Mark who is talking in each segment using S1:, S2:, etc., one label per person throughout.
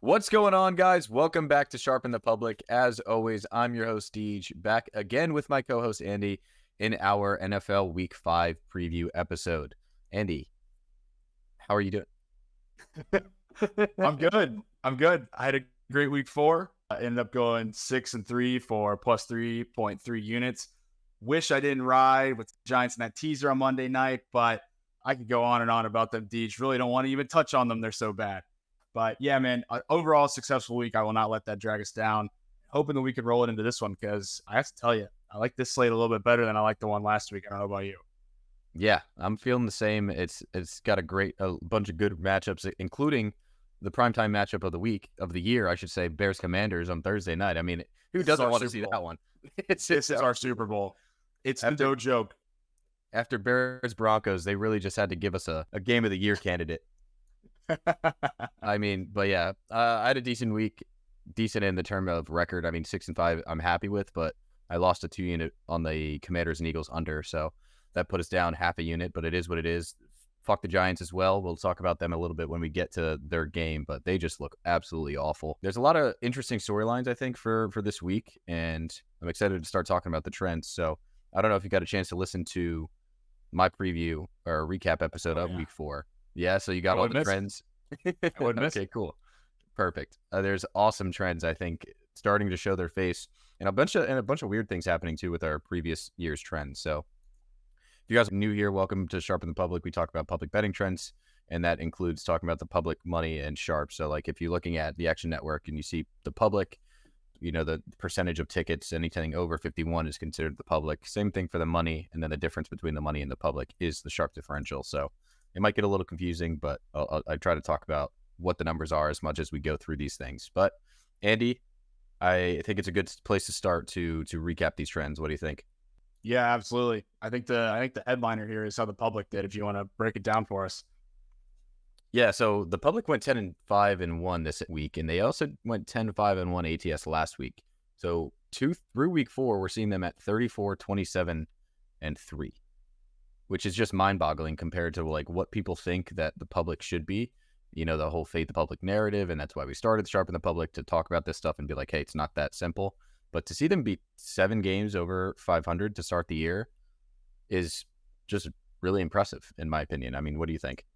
S1: What's going on, guys? Welcome back to Sharpen the Public. As always, I'm your host, Deej, back again with my co-host, Andy, in our NFL Week 5 preview episode. Andy, how are you doing?
S2: I'm good. I had a great week 4. I ended up going 6-3 for plus 3.3 units. Wish I didn't ride with the Giants in that teaser on Monday night, but I could go on and on about them, Deej. Really don't want to even touch on them. They're so bad. But yeah, man, overall successful week. I will not let that drag us down. Hoping that we could roll it into this one because I have to tell you, I like this slate a little bit better than I like the one last week. I don't know about you.
S1: Yeah, I'm feeling the same. It's got a bunch of good matchups, including the primetime matchup of the year, I should say, Bears Commanders on Thursday night. I mean, who doesn't want to see that one?
S2: This is our Super Bowl. It's no joke.
S1: After Bears Broncos, they really just had to give us a game of the year candidate. I mean, but yeah, I had a decent week, decent in the term of record. I mean, 6-5, I'm happy with, but I lost a 2-unit on the Commanders and Eagles under, so that put us down half a unit, but it is what it is. Fuck the Giants as well. We'll talk about them a little bit when we get to their game, but they just look absolutely awful. There's a lot of interesting storylines, I think, for this week, and I'm excited to start talking about the trends. So I don't know if you got a chance to listen to my preview or recap episode of Week 4. Yeah, so you got all the trends.
S2: I wouldn't miss.
S1: Okay, cool. Perfect. There's awesome trends, I think, starting to show their face, and a bunch of weird things happening too with our previous year's trends. So if you guys are new here, welcome to Sharpen the Public. We talk about public betting trends, and that includes talking about the public money and sharp. So like if you're looking at the Action Network and you see the public, you know, the percentage of tickets, anything over 51 is considered the public. Same thing for the money, and then the difference between the money and the public is the sharp differential. So it might get a little confusing, but I try to talk about what the numbers are as much as we go through these things. But Andy, I think it's a good place to start to recap these trends. What do you think?
S2: Yeah, absolutely. I think the headliner here is how the public did. If you want to break it down for us.
S1: Yeah, so the public went 10-5-1 this week, and they also went 10-5-1 ATS last week. So through week 4, we're seeing them at 34-27-3. Which is just mind-boggling compared to like what people think that the public should be. You know, the whole fade the public narrative, and that's why we started Sharpen the Public, to talk about this stuff and be like, hey, it's not that simple. But to see them beat 7 games over 500 to start the year is just really impressive, in my opinion. I mean, what do you think?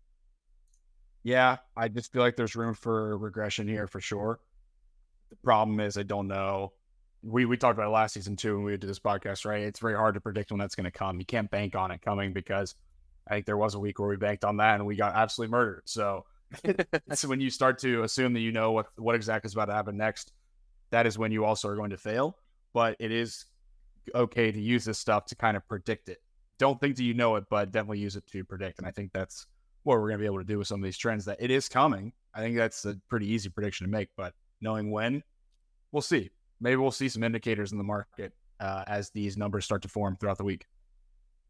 S2: Yeah, I just feel like there's room for regression here for sure. The problem is I don't know. We talked about it last season too when we did this podcast, right? It's very hard to predict when that's going to come. You can't bank on it coming because I think there was a week where we banked on that and we got absolutely murdered. So that's when you start to assume that you know what exactly is about to happen next. That is when you also are going to fail. But it is okay to use this stuff to kind of predict it. Don't think that you know it, but definitely use it to predict. And I think that's what we're going to be able to do with some of these trends, that it is coming. I think that's a pretty easy prediction to make, but knowing when, we'll see. Maybe we'll see some indicators in the market as these numbers start to form throughout the week.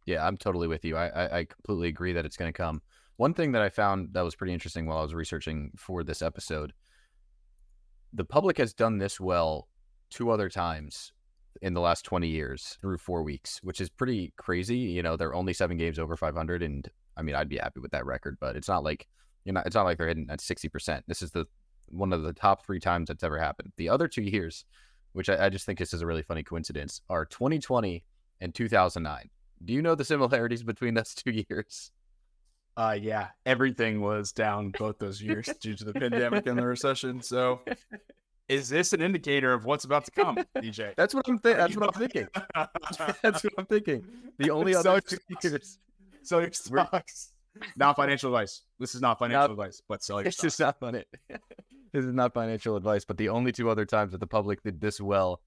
S1: Yeah, I'm totally with you. I completely agree that it's going to come. One thing that I found that was pretty interesting while I was researching for this episode, the public has done this well 2 other times in the last 20 years through 4 weeks, which is pretty crazy. You know, they're only 7 games over 500, and I mean, I'd be happy with that record, but it's not like it's not like they're hitting at 60%. This is one of the top 3 times that's ever happened. The other 2 years, which I just think this is a really funny coincidence, are 2020 and 2009. Do you know the similarities between those 2 years?
S2: Yeah, everything was down both those years due to the pandemic and the recession. So is this an indicator of what's about to come, DJ?
S1: That's what I'm thinking. That's what I'm thinking. The only other 2 years.
S2: Sell your stocks. Not financial advice. This is not financial advice, but sell your stocks.
S1: This is not funny. This is not financial advice, but the only 2 other times that the public did this well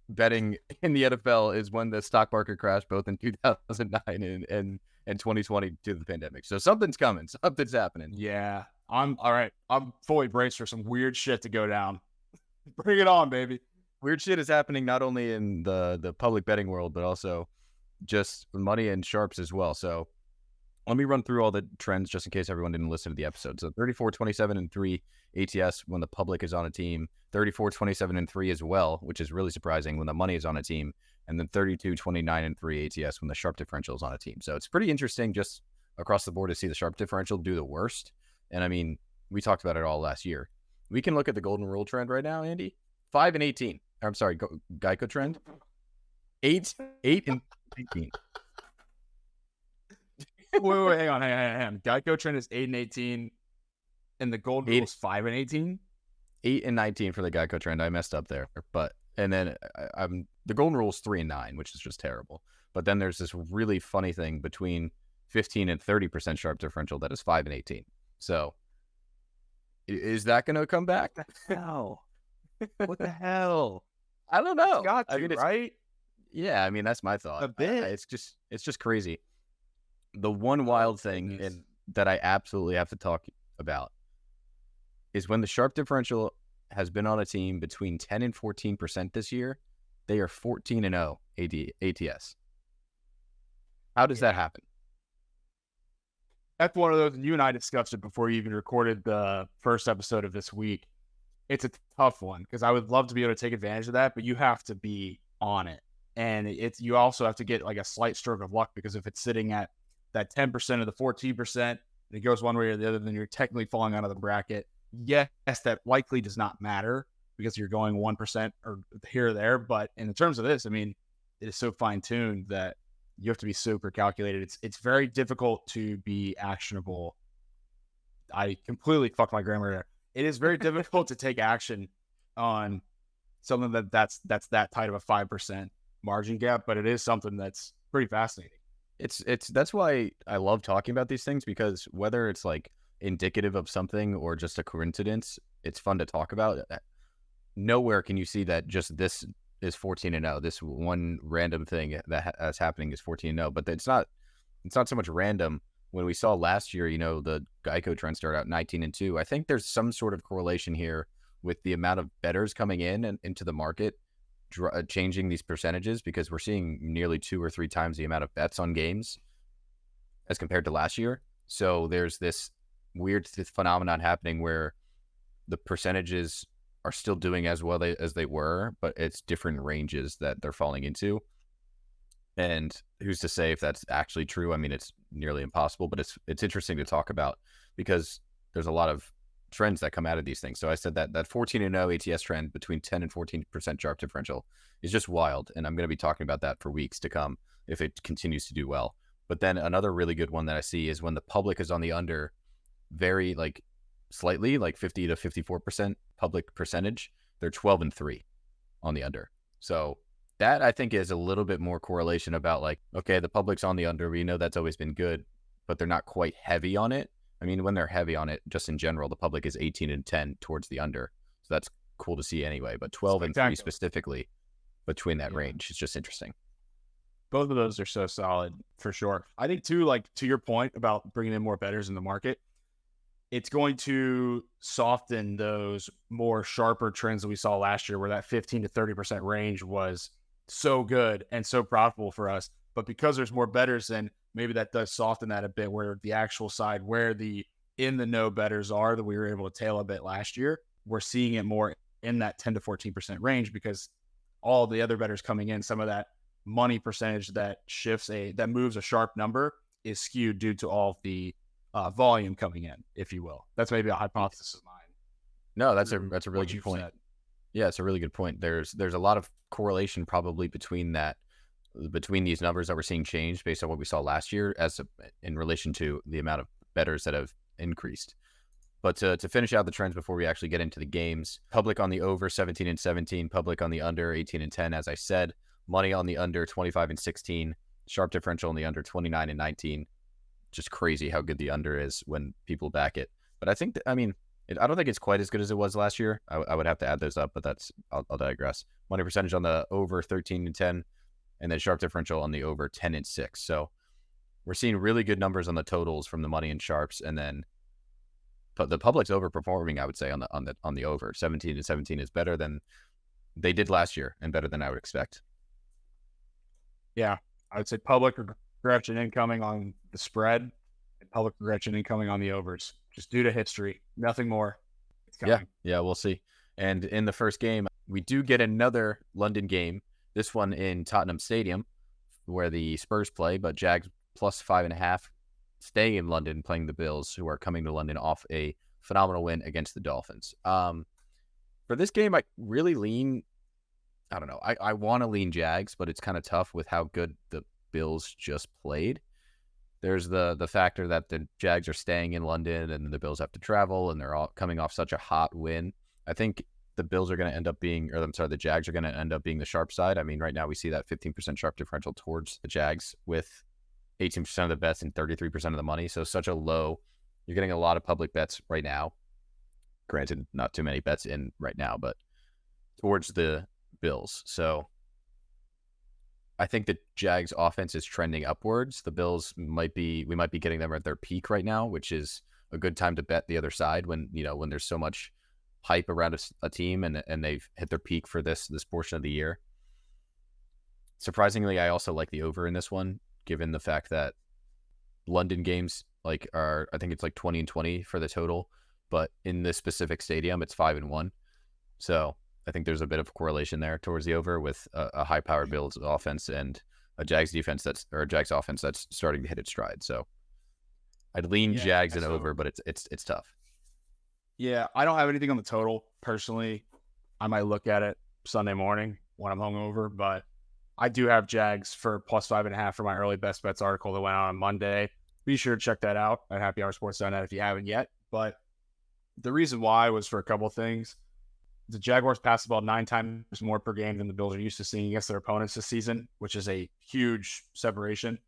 S1: betting in the NFL is when the stock market crashed, both in 2009 and 2020 due to the pandemic. So something's coming. Something's happening.
S2: Yeah. I'm all right. I'm fully braced for some weird shit to go down. Bring it on, baby.
S1: Weird shit is happening not only in the public betting world, but also just money and sharps as well. So let me run through all the trends just in case everyone didn't listen to the episode. So 34-27-3 ATS when the public is on a team, 34-27-3 as well, which is really surprising when the money is on a team, and then 32-29-3 ATS when the sharp differential is on a team. So it's pretty interesting just across the board to see the sharp differential do the worst. And I mean, we talked about it all last year. We can look at the golden rule trend right now, Andy. 5 and 18. I'm sorry, Geico trend. 8 and 18.
S2: Wait, hang on. Geico trend is 8 and 18, and the golden rule is 5 and 18.
S1: 8 and 19 for the Geico trend. I messed up there, but and then the golden rule is 3 and 9, which is just terrible. But then there's this really funny thing between 15 and 30% sharp differential that is 5 and 18. So is that going to come back?
S2: Hell, what the hell?
S1: I don't know.
S2: It's got to, right?
S1: Yeah, I mean that's my thought.
S2: A bit.
S1: It's just crazy. The one wild thing and that I absolutely have to talk about is when the sharp differential has been on a team between 10 and 14% this year, they are 14 and 0 ATS. How does that happen?
S2: That's one of those, and you and I discussed it before you even recorded the first episode of this week. It's a tough one because I would love to be able to take advantage of that, but you have to be on it. And you also have to get like a slight stroke of luck, because if it's sitting at that 10% of the 14% and it goes one way or the other, then you're technically falling out of the bracket. Yes, that likely does not matter because you're going 1% or here or there. But in terms of this, I mean, it is so fine-tuned that you have to be super calculated. It's very difficult to be actionable. I completely fucked my grammar there. It is very difficult to take action on something that's that tight of a 5% margin gap, but it is something that's pretty fascinating.
S1: That's why I love talking about these things, because whether it's like indicative of something or just a coincidence, it's fun to talk about. Nowhere can you see that just this is 14 and 0. This one random thing that's happening is 14 and 0, but it's not so much random. When we saw last year, the Geico trend started out 19 and 2. I think there's some sort of correlation here with the amount of bettors coming in and into the market, changing these percentages, because we're seeing nearly 2 or 3 times the amount of bets on games as compared to last year. So there's this weird phenomenon happening where the percentages are still doing as well as they were, but it's different ranges that they're falling into. And who's to say if that's actually true? I mean, it's nearly impossible, but it's interesting to talk about because there's a lot of trends that come out of these things. So I said that 14 and 0 ATS trend between 10 and 14% sharp differential is just wild. And I'm going to be talking about that for weeks to come if it continues to do well. But then another really good one that I see is when the public is on the under, very slightly, 50 to 54% public percentage, they're 12 and 3 on the under. So that I think is a little bit more correlation about okay, the public's on the under. We know that's always been good, but they're not quite heavy on it. I mean, when they're heavy on it, just in general, the public is 18 and 10 towards the under. So that's cool to see anyway. But 12 and 3 specifically between that range is just interesting.
S2: Both of those are so solid for sure. I think too, to your point about bringing in more bettors in the market, it's going to soften those more sharper trends that we saw last year, where that 15 to 30% range was so good and so profitable for us. But because there's more bettors, then maybe that does soften that a bit, where the actual side where the in the know bettors are that we were able to tail a bit last year, we're seeing it more in that 10 to 14% range, because all the other bettors coming in, some of that money percentage that that moves a sharp number is skewed due to all of the volume coming in, if you will. That's maybe a hypothesis of mine.
S1: No, that's a really good point.
S2: Said.
S1: Yeah, it's a really good point. There's a lot of correlation probably between these numbers that we're seeing change based on what we saw last year in relation to the amount of bettors that have increased. But to finish out the trends before we actually get into the games, public on the over 17 and 17, public on the under 18 and 10, as I said, money on the under 25 and 16, sharp differential on the under 29 and 19. Just crazy how good the under is when people back it. But I think I don't think it's quite as good as it was last year. I would have to add those up, but I'll digress. Money percentage on the over 13 and 10, and then sharp differential on the over 10 and 6. So we're seeing really good numbers on the totals from the money and sharps, and then the public's overperforming, I would say, on the over. 17 and 17 is better than they did last year and better than I would expect.
S2: Yeah, I would say public regression incoming on the spread and public regression incoming on the overs, just due to history, nothing more.
S1: Yeah, we'll see. And in the first game, we do get another London game, this one in Tottenham Stadium, where the Spurs play, but Jags plus 5.5 stay in London playing the Bills, who are coming to London off a phenomenal win against the Dolphins. For this game, I really lean. I don't know. I want to lean Jags, but it's kind of tough with how good the Bills just played. There's the factor that the Jags are staying in London and the Bills have to travel, and they're all coming off such a hot win. I think the Bills are going to end up being, or I'm sorry, the Jags are going to end up being the sharp side. I mean, right now we see that 15% sharp differential towards the Jags with 18% of the bets and 33% of the money. So such a low. You're getting a lot of public bets right now. Granted, not too many bets in right now, but towards the Bills. So I think the Jags offense is trending upwards. The Bills we might be getting them at their peak right now, which is a good time to bet the other side when there's so much hype around a team and they've hit their peak for this portion of the year. Surprisingly, I also like the over in this one, given the fact that London games I think it's like 20 and 20 for the total, but in this specific stadium, it's 5-1. So I think there's a bit of correlation there towards the over with a high-powered Bills offense and a Jags defense a Jags offense that's starting to hit its stride. So I'd lean Jags and over, but it's tough.
S2: Yeah, I don't have anything on the total personally. I might look at it Sunday morning when I'm hungover, but I do have Jags for +5.5 for my early best bets article that went out on Monday. Be sure to check that out at happyhoursports.net if you haven't yet. But the reason why was for a couple of things. The Jaguars pass the ball 9 times more per game than the Bills are used to seeing against their opponents this season, which is a huge separation.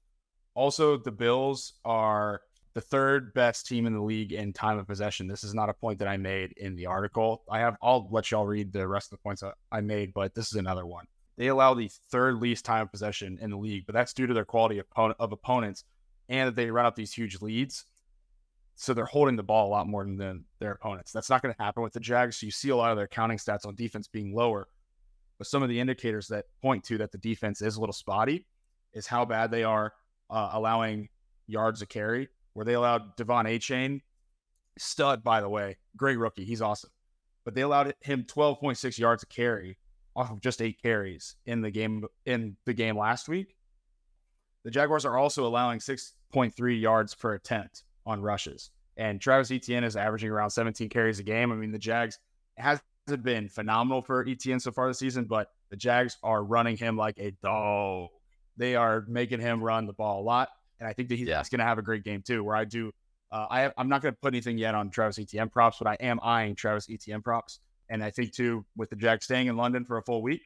S2: Also, the Bills are the third best team in the league in time of possession. This is not a point that I made in the article. I'll let y'all read the rest of the points I made, but this is another one. They allow the third least time of possession in the league, but that's due to their quality of opponents and that they run up these huge leads. So they're holding the ball a lot more than their opponents. That's not going to happen with the Jags. So you see a lot of their counting stats on defense being lower. But some of the indicators that point to that the defense is a little spotty is how bad they are allowing yards a carry, where they allowed Devon Achane, stud, by the way, great rookie. He's awesome. But they allowed him 12.6 yards a carry off of just 8 carries in the game last week. The Jaguars are also allowing 6.3 yards per attempt on rushes. And Travis Etienne is averaging around 17 carries a game. I mean, the Jags hasn't been phenomenal for Etienne so far this season, but the Jags are running him like a dog. They are making him run the ball a lot. And I think that he's going to have a great game too, where I do. I'm not going to put anything yet on Travis Etienne props, but I am eyeing Travis Etienne props. And I think too, with the Jags staying in London for a full week,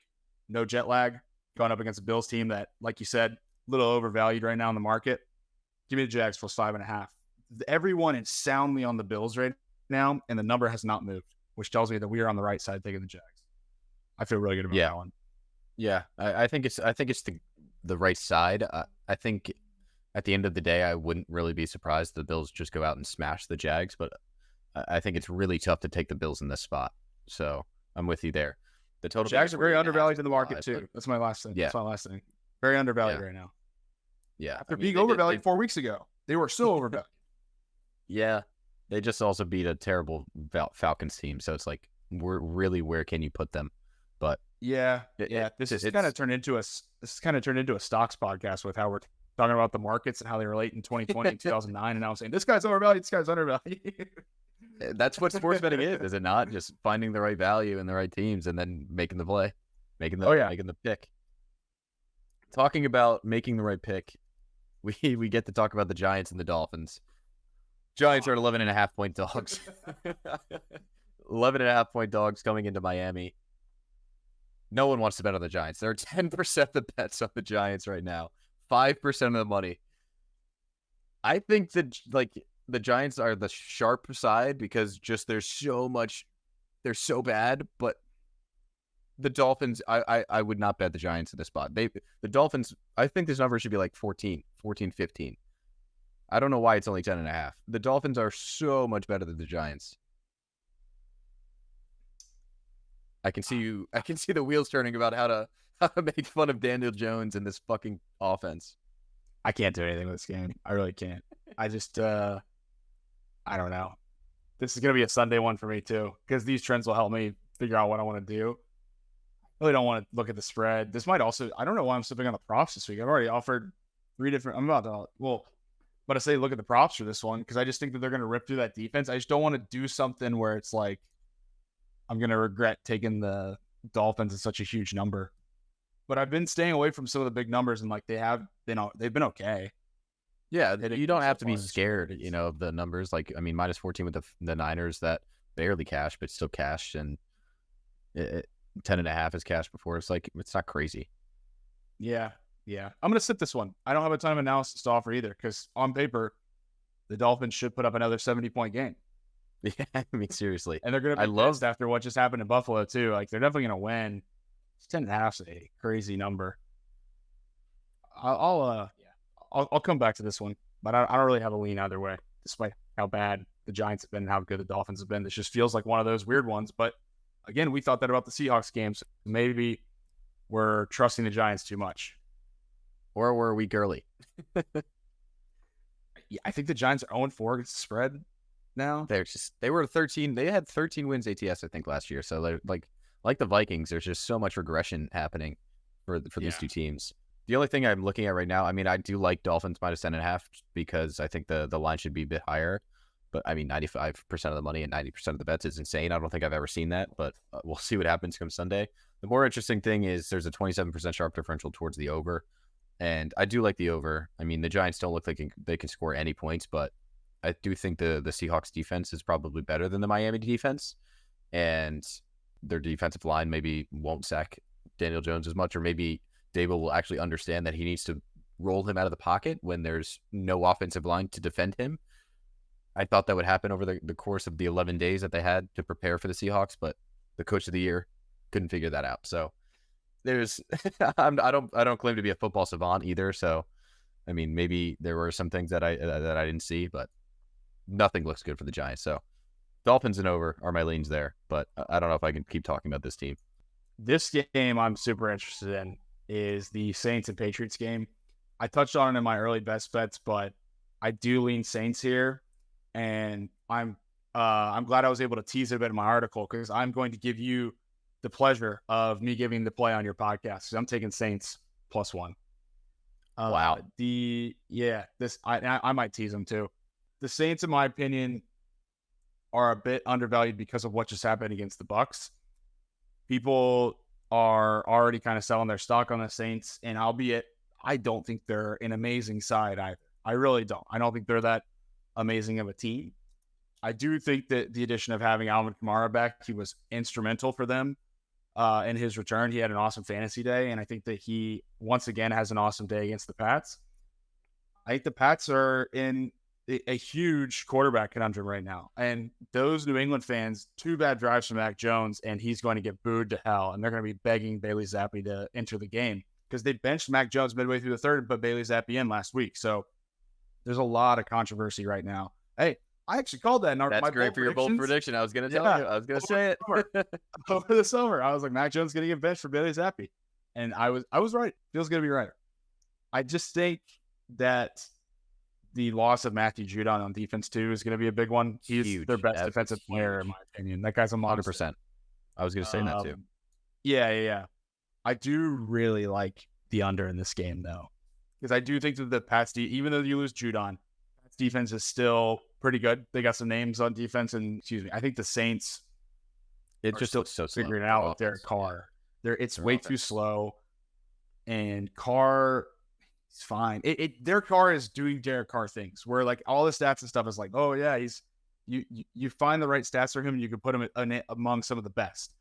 S2: no jet lag, going up against a Bills team that, like you said, a little overvalued right now in the market. Give me the Jags plus 5.5. Everyone is soundly on the Bills right now, and the number has not moved, which tells me that we are on the right side taking the Jags. I feel really good about that one.
S1: Yeah, I think it's the right side. I think at the end of the day, I wouldn't really be surprised the Bills just go out and smash the Jags, but I think it's really tough to take the Bills in this spot. So I'm with you there. The total
S2: Jags are very undervalued in the market too. That's my last thing.
S1: Yeah.
S2: That's my last thing. Very undervalued right now.
S1: Yeah.
S2: After being overvalued 4 weeks ago, they were so overvalued.
S1: Yeah, they just also beat a terrible Falcons team, so it's like, where can you put them? But
S2: this has kind of turned into a stocks podcast with how we're talking about the markets and how they relate in 2020 and 2009, and now I'm saying this guy's overvalued, this guy's undervalued.
S1: That's what sports betting is it not? Just finding the right value in the right teams and then making the play, making the pick. Talking about making the right pick, we get to talk about the Giants and the Dolphins. Giants are 11.5-point dogs. 11.5-point dogs coming into Miami. No one wants to bet on the Giants. There are 10% of the bets on the Giants right now. 5% of the money. I think that the Giants are the sharp side because just they're so bad, but the Dolphins, I would not bet the Giants in this spot. The Dolphins, I think this number should be like 14, 15. I don't know why it's only 10.5. The Dolphins are so much better than the Giants. I can see the wheels turning about how to make fun of Daniel Jones in this fucking offense.
S2: I can't do anything with this game. I really can't. I just, I don't know. This is going to be a Sunday one for me too, because these trends will help me figure out what I want to do. I really don't want to look at the spread. This might also, I don't know why I'm slipping on the props this week. I've already offered 3 different, but I say look at the props for this one because I just think that they're going to rip through that defense. I just don't want to do something where it's like I'm going to regret taking the Dolphins in such a huge number. But I've been staying away from some of the big numbers, and like they've been okay.
S1: Yeah,
S2: Hitting
S1: you
S2: them
S1: don't
S2: so
S1: have to be
S2: far this year.
S1: scared, of the numbers. Like, I mean, -14 with the Niners that barely cashed, but still cashed, and 10.5 is cashed before. It's like, it's not crazy.
S2: Yeah. Yeah. I'm going to sit this one. I don't have a ton of analysis to offer either because on paper, the Dolphins should put up another 70-point game.
S1: Yeah, I mean, seriously.
S2: And they're going to be pissed after what just happened in Buffalo, too. Like, they're definitely going to win. It's 10.5 is a crazy number. I'll come back to this one, but I don't really have a lean either way, despite how bad the Giants have been and how good the Dolphins have been. This just feels like one of those weird ones. But again, we thought that about the Seahawks games. Maybe we're trusting the Giants too much.
S1: Or we're weak early.
S2: Yeah, I think the Giants are 0-4 against the spread now.
S1: They were 13. They had 13 wins ATS, I think, last year. So they're like the Vikings, there's just so much regression happening for these two teams. The only thing I'm looking at right now, I mean, I do like Dolphins -10.5 because I think the line should be a bit higher. But I mean, 95% of the money and 90% of the bets is insane. I don't think I've ever seen that, but we'll see what happens come Sunday. The more interesting thing is there's a 27% sharp differential towards the over. And I do like the over. I mean, the Giants don't look like they can score any points, but I do think the Seahawks defense is probably better than the Miami defense. And their defensive line maybe won't sack Daniel Jones as much, or maybe Dable will actually understand that he needs to roll him out of the pocket when there's no offensive line to defend him. I thought that would happen over the course of the 11 days that they had to prepare for the Seahawks, but the coach of the year couldn't figure that out. So there's, I don't claim to be a football savant either. So, I mean, maybe there were some things that I didn't see, but nothing looks good for the Giants. So Dolphins and over are my leans there, but I don't know if I can keep talking about this team.
S2: This game I'm super interested in is the Saints and Patriots game. I touched on it in my early best bets, but I do lean Saints here, and I'm glad I was able to tease it a bit in my article because I'm going to give you the pleasure of me giving the play on your podcast. So I'm taking Saints +1.
S1: Wow.
S2: I might tease them too. The Saints, in my opinion, are a bit undervalued because of what just happened against the Bucs. People are already kind of selling their stock on the Saints, and albeit I don't think they're an amazing side either. I really don't. I don't think they're that amazing of a team. I do think that the addition of having Alvin Kamara back, he was instrumental for them in his return. He had an awesome fantasy day, and I think that he once again has an awesome day against the Pats. I think the Pats are in a huge quarterback conundrum right now. And those New England fans, 2 bad drives from Mac Jones, and he's going to get booed to hell. And they're going to be begging Bailey Zappi to enter the game because they benched Mac Jones midway through the third and put Bailey Zappi in last week. So there's a lot of controversy right now. Hey, I actually called that in our
S1: That's great for your bold prediction. I was going to tell you. I was going to say it.
S2: Over the summer, I was like, Mac Jones is going to get benched for Bailey Zappi. And I was right. Feels going to be right. I just think that the loss of Matthew Judon on defense too is going to be a big one. He's
S1: huge.
S2: Their best defensive player, in my opinion. That guy's a monster.
S1: 100%. I was going to say that too.
S2: Yeah. I do really like the under in this game though, because I do think that the Pats, even though you lose Judon, Pats defense is still pretty good. They got some names on defense, and I think the Saints.
S1: It just looks so slow.
S2: Figuring it out with Derek Carr. It's way too slow, and Carr. It's fine. Derek Carr is doing Derek Carr things where like all the stats and stuff is like, oh yeah, you find the right stats for him and you can put him among some of the best.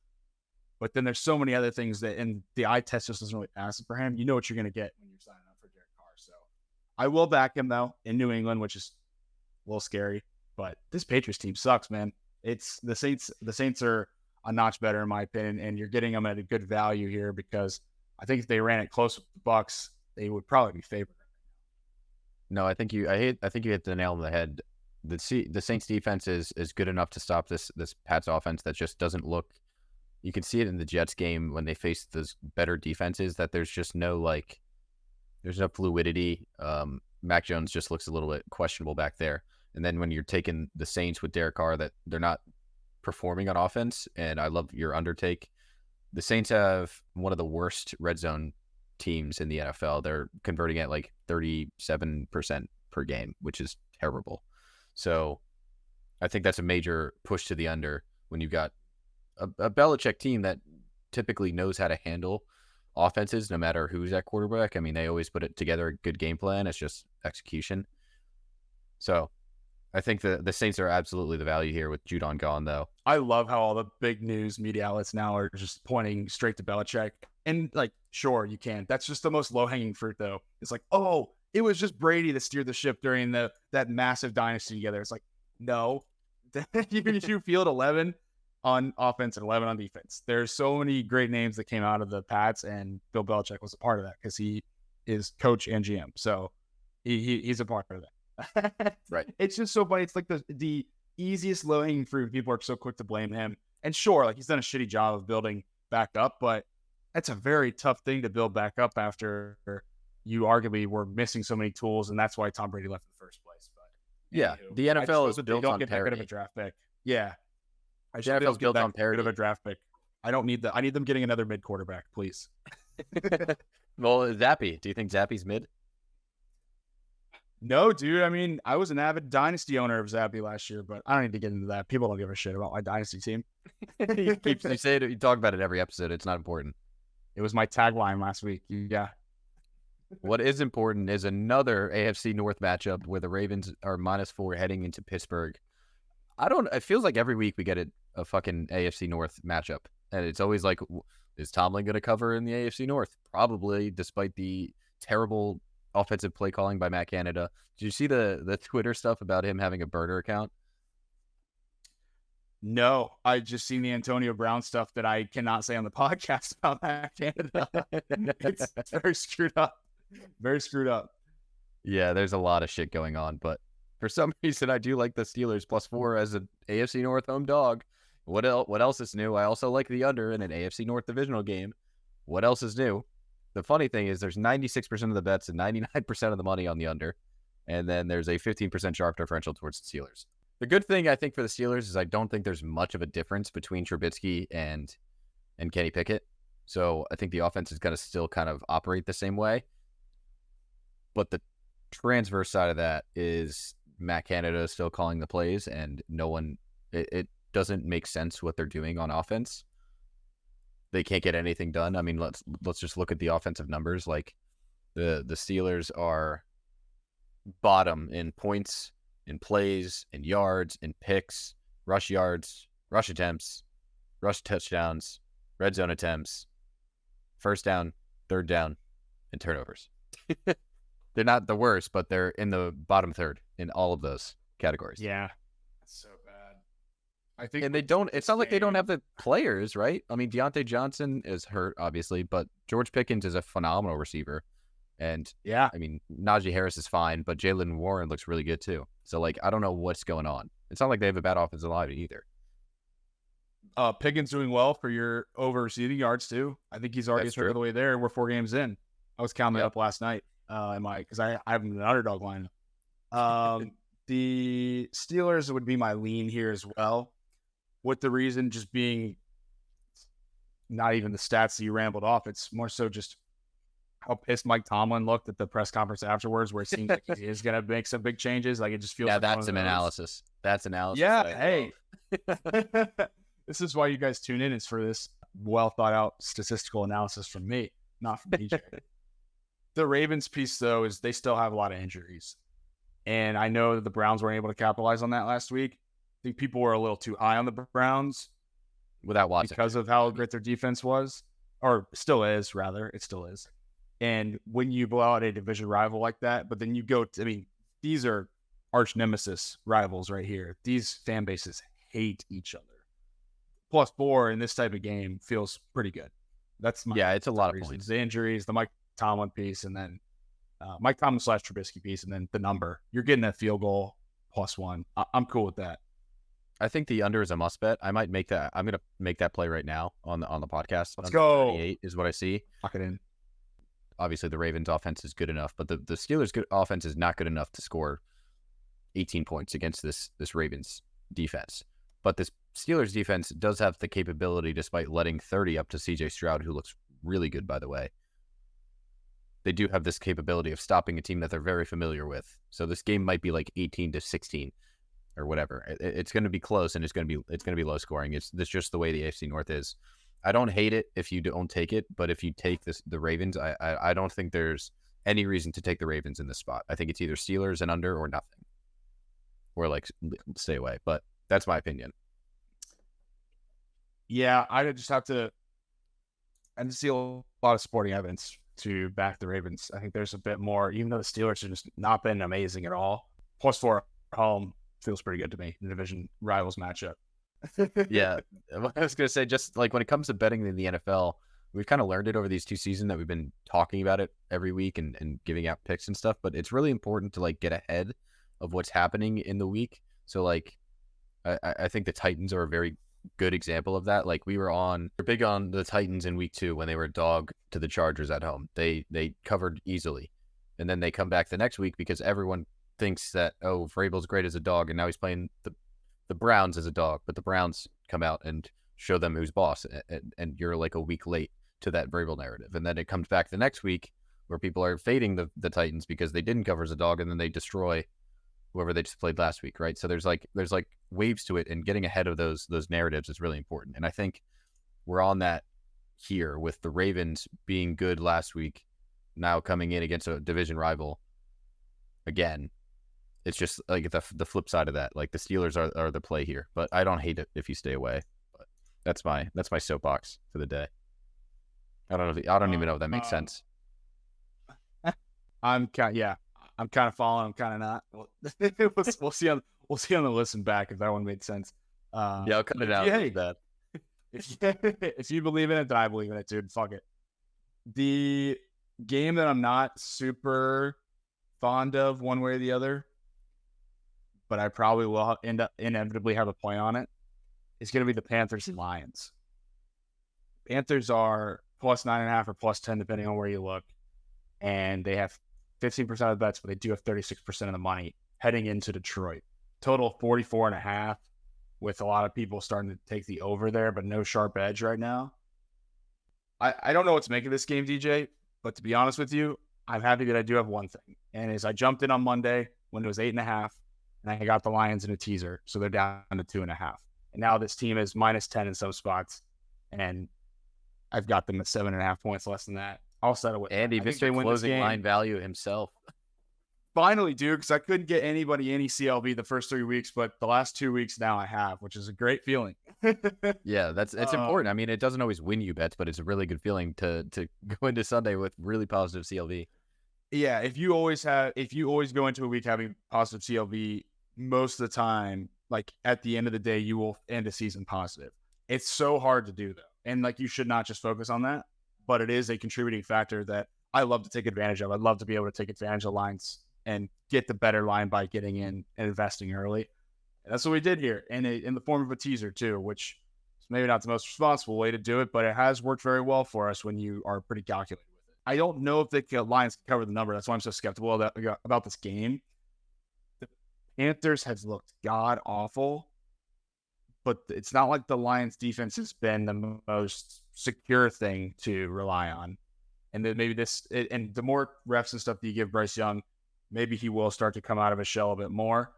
S2: But then there's so many other things that, and the eye test just doesn't really pass it for him. You know what you're going to get when you're signing up for Derek Carr. So I will back him though in New England, which is a little scary, but this Patriots team sucks, man. It's the Saints. The Saints are a notch better in my opinion, and you're getting them at a good value here because I think if they ran it close with the Bucs, they would probably be favored.
S1: No, I think you hit the nail on the head. The Saints defense is good enough to stop this Pats offense that just doesn't look. You can see it in the Jets game when they face those better defenses that there's just no there's no fluidity. Mac Jones just looks a little bit questionable back there. And then when you're taking the Saints with Derek Carr, that they're not performing on offense. And I love your undertake. The Saints have one of the worst red zone teams in the NFL. They're converting at like 37% per game, which is terrible. So I think that's a major push to the under when you've got a Belichick team that typically knows how to handle offenses no matter who's at quarterback. I mean, they always put it together a good game plan. It's just execution. So I think the Saints are absolutely the value here with Judon gone, though.
S2: I love how all the big news media outlets now are just pointing straight to Belichick. And like, sure, you can. That's just the most low-hanging fruit, though. It's like, oh, it was just Brady that steered the ship during that massive dynasty together. It's like, no. You field 11 on offense and 11 on defense. There's so many great names that came out of the Pats, and Bill Belichick was a part of that because he is coach and GM. So he's a part of that.
S1: Right.
S2: It's just so funny. It's like the easiest low-hanging fruit. People are so quick to blame him. And sure, like he's done a shitty job of building back up, but that's a very tough thing to build back up after you arguably were missing so many tools, and that's why Tom Brady left in the first place. But
S1: yeah, the NFL is built on
S2: parity.
S1: parity.
S2: Good of a draft pick. Yeah,
S1: The NFL is built on parity.
S2: Good of a draft pick. I don't need that. I need them getting another mid quarterback, please.
S1: Well, Zappy. Do you think Zappy's mid?
S2: No, dude. I mean, I was an avid dynasty owner of Zappy last year, but I don't need to get into that. People don't give a shit about my dynasty team.
S1: You say it. You talk about it every episode. It's not important.
S2: It was my tagline last week. Yeah.
S1: What is important is another AFC North matchup where the Ravens are -4 heading into Pittsburgh. It feels like every week we get a fucking AFC North matchup. And it's always like, is Tomlin going to cover in the AFC North? Probably, despite the terrible offensive play calling by Matt Canada. Did you see the Twitter stuff about him having a burner account?
S2: No, I just seen the Antonio Brown stuff that I cannot say on the podcast about Matt Canada. It's very screwed up. Very screwed up.
S1: Yeah, there's a lot of shit going on, but for some reason I do like the Steelers +4 as an AFC North home dog. What else is new? I also like the under in an AFC North divisional game. What else is new? The funny thing is there's 96% of the bets and 99% of the money on the under, and then there's a 15% sharp differential towards the Steelers. The good thing I think for the Steelers is I don't think there's much of a difference between Trubisky and Kenny Pickett. So I think the offense is going to still kind of operate the same way. But the transverse side of that is Matt Canada is still calling the plays, and it doesn't make sense what they're doing on offense. They can't get anything done. I mean, let's just look at the offensive numbers. Like the Steelers are bottom in points, in plays, in yards, in picks, rush yards, rush attempts, rush touchdowns, red zone attempts, first down, third down, and turnovers. They're not the worst, but they're in the bottom third in all of those categories.
S2: Yeah. That's so bad. I think,
S1: and it's not like they don't have the players, right? I mean, Deontay Johnson is hurt, obviously, but George Pickens is a phenomenal receiver. And
S2: yeah,
S1: I mean, Najee Harris is fine, but Jalen Warren looks really good too. So like, I don't know what's going on. It's not like they have a bad offensive line either.
S2: Pickens doing well for your over receiving yards too. I think he's already third of the way there. We're 4 games in. I was counting it up last night. Because I have an underdog lineup. The Steelers would be my lean here as well, with the reason just being not even the stats that you rambled off. It's more so just how pissed Mike Tomlin looked at the press conference afterwards, where it seems like he is going to make some big changes. Like it just feels.
S1: Yeah,
S2: like
S1: that's some analysis. That's analysis.
S2: Yeah, hey, this is why you guys tune in. It's for this well thought out statistical analysis from me, not from DJ. The Ravens piece, though, is they still have a lot of injuries. And I know that the Browns weren't able to capitalize on that last week. I think people were a little too high on the Browns.
S1: Without Watson.
S2: Because of how great their defense was. Or still is, rather. It still is. And when you blow out a division rival like that, but then you go to, I mean, these are arch nemesis rivals right here. These fan bases hate each other. +4 in this type of game feels pretty good. That's my
S1: it's a lot of points.
S2: The injuries, the Mike Tomlin piece, and then Mike Tomlin / Trubisky piece, and then the number. You're getting that field goal +1. I'm cool with that.
S1: I think the under is a must bet. I might make that. I'm gonna make that play right now on the podcast.
S2: Let's go.
S1: 38 is what I see.
S2: Lock it in.
S1: Obviously, the Ravens' offense is good enough, but the Steelers' offense is not good enough to score 18 points against this Ravens defense. But this Steelers defense does have the capability, despite letting 30 up to C.J. Stroud, who looks really good, by the way. They do have this capability of stopping a team that they're very familiar with. So this game might be like 18-16. or whatever. It's going to be close, and it's going to be low scoring. It's just the way the AFC North is. I don't hate it if you don't take it, but if you take the Ravens, I don't think there's any reason to take the Ravens in this spot. I think it's either Steelers and under or nothing, or like stay away. But that's my opinion.
S2: Yeah, I just have to. I just see a lot of sporting evidence to back the Ravens. I think there's a bit more, even though the Steelers have just not been amazing at all. +4 at home feels pretty good to me in the division rivals matchup.
S1: Yeah, I was going to say, just like when it comes to betting in the NFL, we've kind of learned it over these 2 seasons that we've been talking about it every week and giving out picks and stuff. But it's really important to like get ahead of what's happening in the week. So like, I think the Titans are a very good example of that. Like we're big on the Titans in week 2 when they were dog to the Chargers at home. They covered easily, and then they come back the next week because everyone thinks that, oh, Vrabel's great as a dog, and now he's playing the Browns as a dog, but the Browns come out and show them who's boss, and you're like a week late to that Vrabel narrative. And then it comes back the next week where people are fading the Titans because they didn't cover as a dog, and then they destroy whoever they just played last week, right? So there's like waves to it, and getting ahead of those narratives is really important. And I think we're on that here with the Ravens being good last week, now coming in against a division rival again. It's just like the flip side of that. Like the Steelers are the play here, but I don't hate it if you stay away. But that's my soapbox for the day. I don't even know if that makes sense.
S2: I'm kind of following. I'm kind of not. We'll see on the listen back if that one made sense.
S1: Yeah, I'll cut it out.
S2: Hey, that. If you believe in it, then I believe in it, dude. Fuck it. The game that I'm not super fond of one way or the other, but I probably will inevitably have a point on it, is going to be the Panthers and Lions. Panthers are +9.5 or +10, depending on where you look. And they have 15% of the bets, but they do have 36% of the money heading into Detroit. Total 44.5, with a lot of people starting to take the over there, but no sharp edge right now. I don't know what to make of this game, DJ, but to be honest with you, I'm happy that I do have one thing. And as I jumped in on Monday when it was 8.5, and I got the Lions in a teaser, so they're down to 2.5. And now this team is -10 in some spots, and I've got them at 7.5 points less than that. I'll settle with
S1: Andy, Mr. Closing line value himself.
S2: Finally, dude, because I couldn't get anybody any CLV the first 3 weeks, but the last 2 weeks now I have, which is a great feeling.
S1: Yeah, it's important. I mean, it doesn't always win you bets, but it's a really good feeling to go into Sunday with really positive CLV.
S2: Yeah, if you always go into a week having positive CLV, most of the time, like at the end of the day, you will end a season positive. It's so hard to do though. And like, you should not just focus on that, but it is a contributing factor that I love to take advantage of. I'd love to be able to take advantage of lines and get the better line by getting in and investing early. And that's what we did here, and in the form of a teaser too, which is maybe not the most responsible way to do it, but it has worked very well for us when you are pretty calculated with it. I don't know if the Lions can cover the number. That's why I'm so skeptical about this game. The Panthers have looked god awful, but it's not like the Lions defense has been the most secure thing to rely on. And then maybe and the more reps and stuff that you give Bryce Young, maybe he will start to come out of his shell a bit more.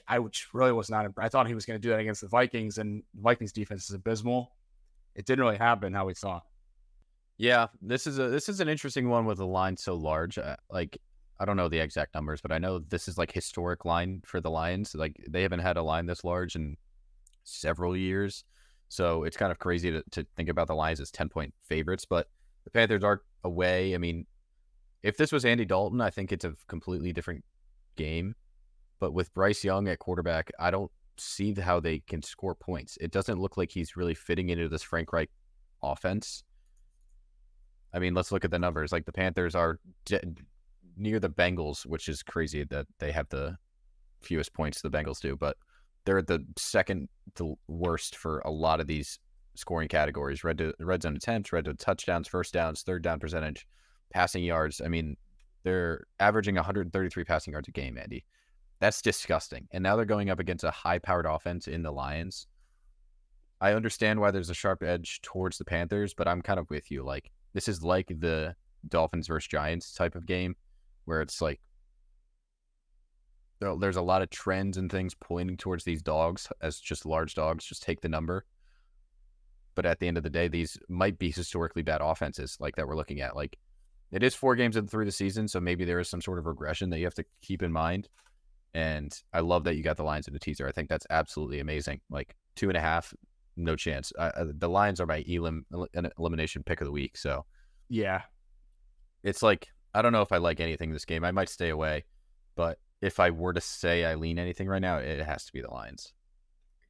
S2: I really was not impressed. I thought he was going to do that against the Vikings, and the Vikings defense is abysmal. It didn't really happen how we thought.
S1: Yeah, this is an interesting one with a line so large. Like, I don't know the exact numbers, but I know this is like historic line for the Lions. Like, they haven't had a line this large in several years, so it's kind of crazy to think about the Lions as 10-point favorites. But the Panthers are away. I mean, if this was Andy Dalton, I think it's a completely different game. But with Bryce Young at quarterback, I don't see how they can score points. It doesn't look like he's really fitting into this Frank Reich offense. I mean, let's look at the numbers. Like, the Panthers are near the Bengals, which is crazy that they have the fewest points the Bengals do. But they're the second to worst for a lot of these scoring categories. Red zone attempts, red zone touchdowns, first downs, third down percentage, passing yards. I mean, they're averaging 133 passing yards a game, Andy. That's disgusting. And now they're going up against a high-powered offense in the Lions. I understand why there's a sharp edge towards the Panthers, but I'm kind of with you. Like, this is like the Dolphins versus Giants type of game where it's like there's a lot of trends and things pointing towards these dogs as just large dogs, just take the number. But at the end of the day, these might be historically bad offenses like that we're looking at. Like, it is 4 games through the season, so maybe there is some sort of regression that you have to keep in mind. And I love that you got the Lions in the teaser. I think that's absolutely amazing. Like 2.5, no chance. The Lions are my elimination pick of the week. So
S2: yeah,
S1: it's like, I don't know if I like anything in this game. I might stay away, but if I were to say I lean anything right now, it has to be the Lions.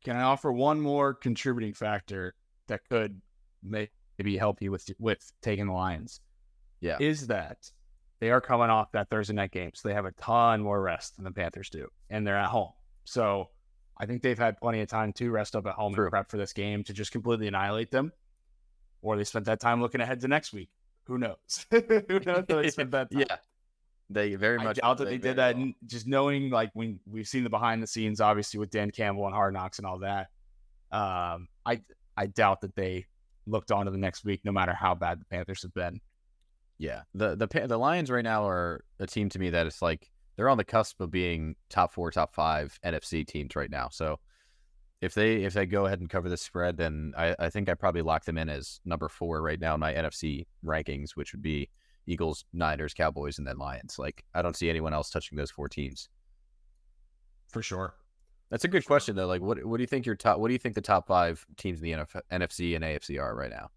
S2: Can I offer one more contributing factor that could maybe help you with taking the Lions?
S1: Yeah.
S2: Is that they are coming off that Thursday night game, so they have a ton more rest than the Panthers do, and they're at home. So I think they've had plenty of time to rest up at home and prep for this game to just completely annihilate them, or they spent that time looking ahead to next week. Who knows? Who knows how they spent that time?
S1: Yeah, they very much.
S2: I doubt that they did that. Well. Just knowing, like, when we've seen the behind the scenes, obviously with Dan Campbell and Hard Knocks and all that, I doubt that they looked on to the next week, no matter how bad the Panthers have been.
S1: Yeah, the Lions right now are a team to me that it's like they're on the cusp of being top 4, top 5 NFC teams right now. So if they go ahead and cover the spread, then I think I probably lock them in as number 4 right now in my NFC rankings, which would be Eagles, Niners, Cowboys, and then Lions. Like, I don't see anyone else touching those 4 teams.
S2: For sure.
S1: That's a good question though. Like, what do you think what do you think the top 5 teams in the NFC and AFC are right now?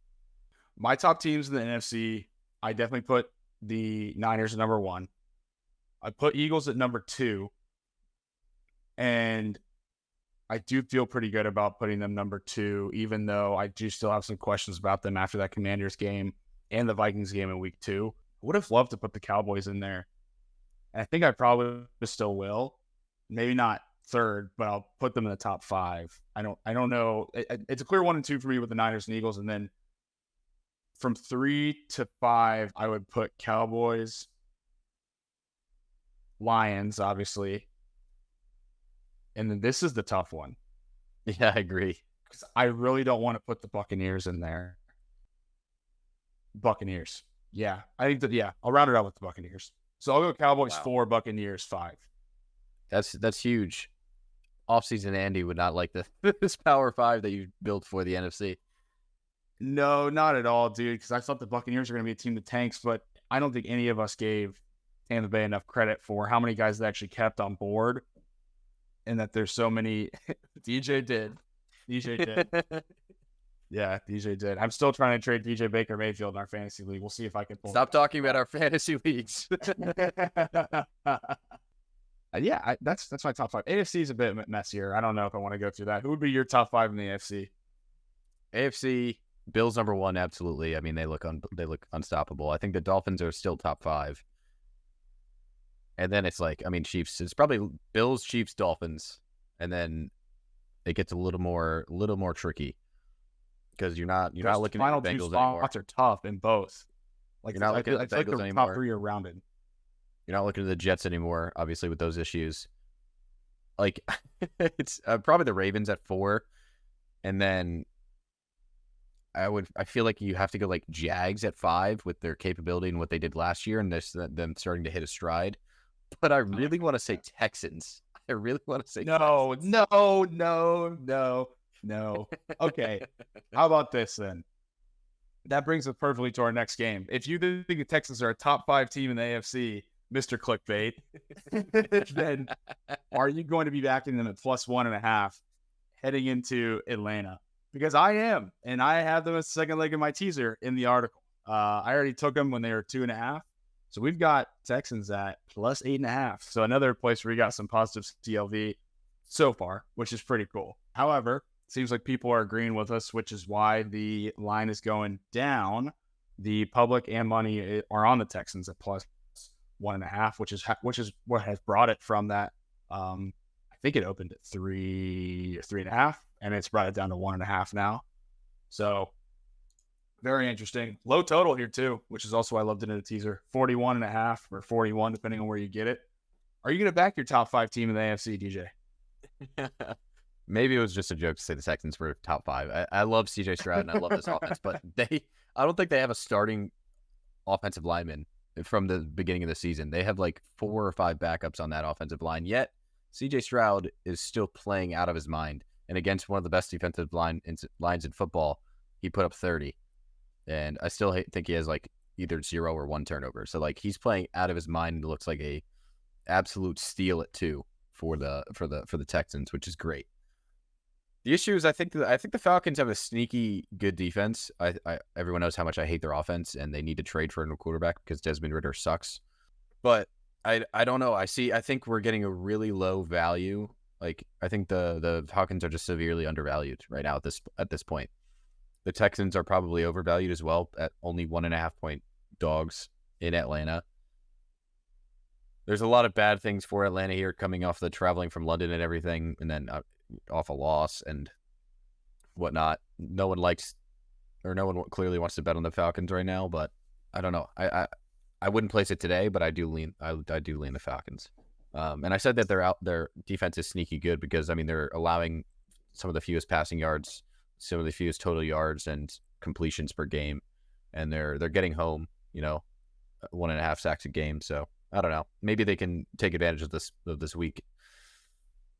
S2: My top teams in the NFC, I definitely put the Niners at number 1. I put Eagles at number 2. And I do feel pretty good about putting them number 2, even though I do still have some questions about them after that Commanders game and the Vikings game in week 2. I would have loved to put the Cowboys in there. And I think I probably still will. Maybe not 3rd, but I'll put them in the top 5. I don't know. It's a clear 1 and 2 for me with the Niners and Eagles. And then from 3 to 5, I would put Cowboys, Lions, obviously. And then this is the tough one.
S1: Yeah, I agree.
S2: Because I really don't want to put the Buccaneers in there. Buccaneers. Yeah. I think that, yeah, I'll round it out with the Buccaneers. So I'll go Cowboys 4, Buccaneers 5.
S1: That's huge. Offseason Andy would not like this Power 5 that you built for the NFC.
S2: No, not at all, dude, because I thought the Buccaneers were going to be a team that tanks, but I don't think any of us gave Tampa Bay enough credit for how many guys they actually kept on board, and that there's so many. DJ did. Yeah, DJ did. I'm still trying to trade DJ Baker Mayfield in our fantasy league. We'll see if I can pull.
S1: Stop talking about our fantasy leagues.
S2: Yeah, that's my top 5. AFC is a bit messier. I don't know if I want to go through that. Who would be your top 5 in the AFC?
S1: AFC, Bills number 1, absolutely. I mean, they look unstoppable. I think the Dolphins are still top 5. And then it's like, I mean, Chiefs. It's probably Bills, Chiefs, Dolphins, and then it gets a little more tricky because you're not looking at the Bengals anymore.
S2: Spots are tough in both. Like,
S1: you're not looking at the Bengals anymore.
S2: Top 3 are rounded.
S1: You're not looking at the Jets anymore, obviously, with those issues. Like, it's probably the Ravens at 4, and then I feel like you have to go like Jags at 5 with their capability and what they did last year, and them starting to hit a stride. But I really want to say Texans. I really want to say Texans.
S2: No. Okay, how about this then? That brings us perfectly to our next game. If you think the Texans are a top 5 team in the AFC, Mr. Clickbait, then are you going to be backing them at +1.5 heading into Atlanta? Because I am, and I have them as the second leg of my teaser in the article. I already took them when they were 2.5. So we've got Texans at +8.5. So another place where we got some positive CLV so far, which is pretty cool. However, it seems like people are agreeing with us, which is why the line is going down. The public and money are on the Texans at +1.5, which is what has brought it from that. I think it opened at 3 or 3.5, and it's brought it down to 1.5 now. So very interesting. Low total here too, which is also why I loved it in a teaser. 41.5 or 41, depending on where you get it. Are you going to back your top 5 team in the AFC, DJ?
S1: Maybe it was just a joke to say the Texans were top 5. I love CJ Stroud and I love this offense, but I don't think they have a starting offensive lineman from the beginning of the season. They have like 4 or 5 backups on that offensive line, yet CJ Stroud is still playing out of his mind. And against one of the best defensive lines in football, he put up 30. And I still think he has like either 0 or 1 turnover. So like he's playing out of his mind and looks like a absolute steal at 2 for the Texans, which is great. The issue is I think the Falcons have a sneaky good defense. Everyone knows how much I hate their offense, and they need to trade for a new quarterback because Desmond Ridder sucks. But I don't know. I think we're getting a really low value. Like I think the Falcons are just severely undervalued right now at this point. The Texans are probably overvalued as well at only 1.5 point dogs in Atlanta. There's a lot of bad things for Atlanta here, coming off the traveling from London and everything, and then off a loss and whatnot. No one clearly wants to bet on the Falcons right now, but I don't know. I wouldn't place it today, but I do lean the Falcons. And I said that their defense is sneaky good because I mean they're allowing some of the fewest passing yards, some of the fewest total yards and completions per game, and they're getting home, 1.5 sacks a game. So I don't know. Maybe they can take advantage of this week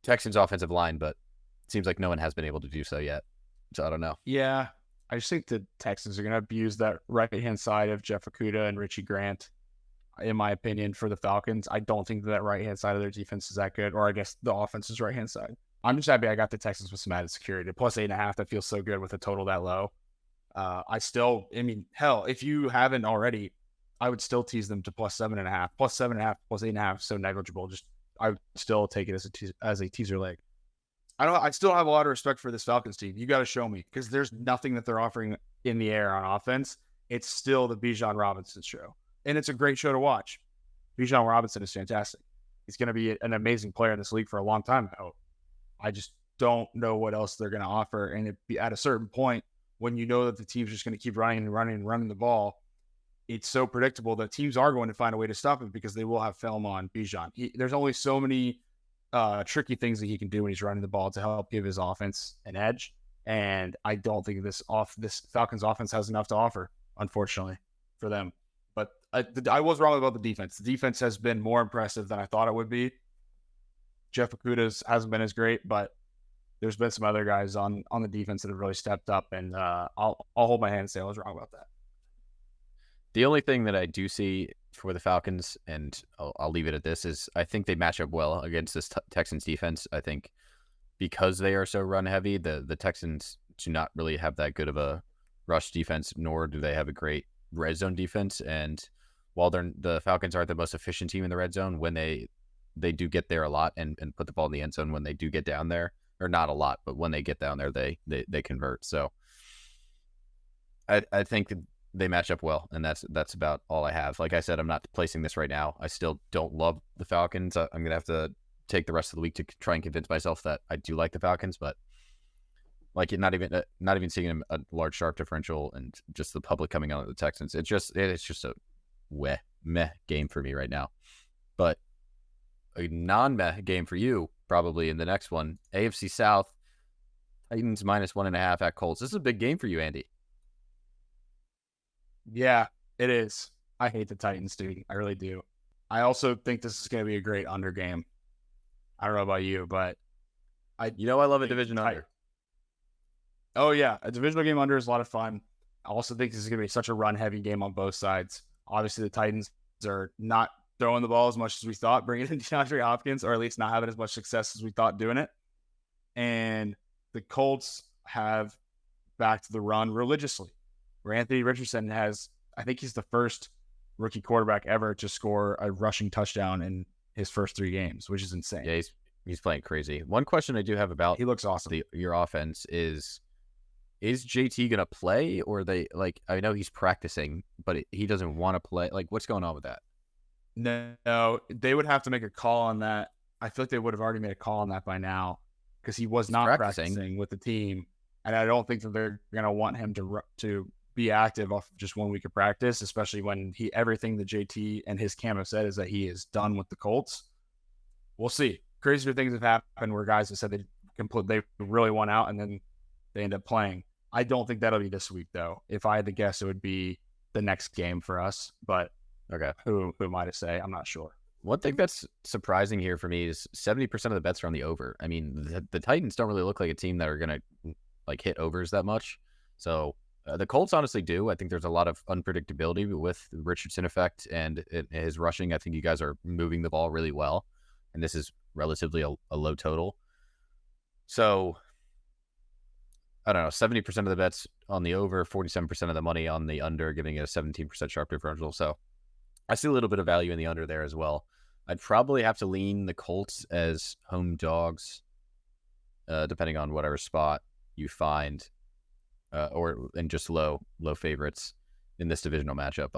S1: Texans offensive line, but it seems like no one has been able to do so yet. So I don't know.
S2: Yeah, I just think the Texans are going to abuse that right-hand side of Jeff Okudah and Richie Grant, in my opinion, for the Falcons. I don't think that right-hand side of their defense is that good, or I guess the offense's right-hand side. I'm just happy I got the Texans with some added security. Plus 8.5, that feels so good with a total that low. Hell, if you haven't already, I would still tease them to plus 7.5. Plus 7.5, plus 8.5, so negligible. I would still take it as a teaser leg. I still have a lot of respect for this Falcons team. You got to show me, because there's nothing that they're offering in the air on offense. It's still the Bijan Robinson show, and it's a great show to watch. Bijan Robinson is fantastic. He's going to be an amazing player in this league for a long time, I hope. I just don't know what else they're going to offer, and at a certain point, when you know that the team's just going to keep running the ball, it's so predictable that teams are going to find a way to stop him because they will have film on Bijan. There's only so many tricky things that he can do when he's running the ball to help give his offense an edge. And I don't think this Falcons offense has enough to offer, unfortunately, for them. But I was wrong about the defense. The defense has been more impressive than I thought it would be. Jeff Okudah hasn't been as great, but there's been some other guys on the defense that have really stepped up, and I'll hold my hand and say I was wrong about that.
S1: The only thing that I do see for the Falcons, and I'll leave it at this, is I think they match up well against this Texans defense. I think because they are so run heavy, the Texans do not really have that good of a rush defense, nor do they have a great red zone defense. And while the Falcons aren't the most efficient team in the red zone, when they do get there a lot and put the ball in the end zone when they do get down there, or not a lot, but when they get down there, they convert. So I think they match up well, and that's about all I have. Like I said, I'm not placing this right now. I still don't love the Falcons. I'm going to have to take the rest of the week to try and convince myself that I do like the Falcons, but like not even seeing a large sharp differential and just the public coming out of the Texans. It's just a meh game for me right now. But a non-meh game for you probably in the next one. AFC South, Titans minus 1.5 at Colts. This is a big game for you, Andy.
S2: Yeah, it is. I hate the Titans, dude. I really do. I also think this is going to be a great under game. I don't know about you, but
S1: I love a division under.
S2: Oh, yeah. A divisional game under is a lot of fun. I also think this is going to be such a run-heavy game on both sides. Obviously, the Titans are not throwing the ball as much as we thought, bringing in DeAndre Hopkins, or at least not having as much success as we thought doing it. And the Colts have backed the run religiously, where Anthony Richardson I think he's the first rookie quarterback ever to score a rushing touchdown in his first 3 games, which is insane.
S1: Yeah, he's playing crazy. One question I do have about
S2: he looks awesome.
S1: Your offense is JT going to play, or I know he's practicing, but he doesn't want to play. Like, what's going on with that?
S2: No, they would have to make a call on that. I feel like they would have already made a call on that by now, because he was not practicing with the team. And I don't think that they're going to want him to be active off just 1 week of practice, especially when everything that JT and his cam have said is that he is done with the Colts. We'll see. Crazier things have happened where guys have said they really want out and then they end up playing. I don't think that'll be this week, though. If I had to guess, it would be the next game for us. But
S1: okay,
S2: who am I to say? I'm not sure.
S1: One thing that's surprising here for me is 70% of the bets are on the over. I mean, the Titans don't really look like a team that are going to like hit overs that much. So the Colts honestly do. I think there's a lot of unpredictability with the Richardson effect and his rushing. I think you guys are moving the ball really well, and this is relatively a low total. So I don't know, 70% of the bets on the over, 47% of the money on the under, giving it a 17% sharp differential. So I see a little bit of value in the under there as well. I'd probably have to lean the Colts as home dogs, depending on whatever spot you find, or in just low favorites in this divisional matchup.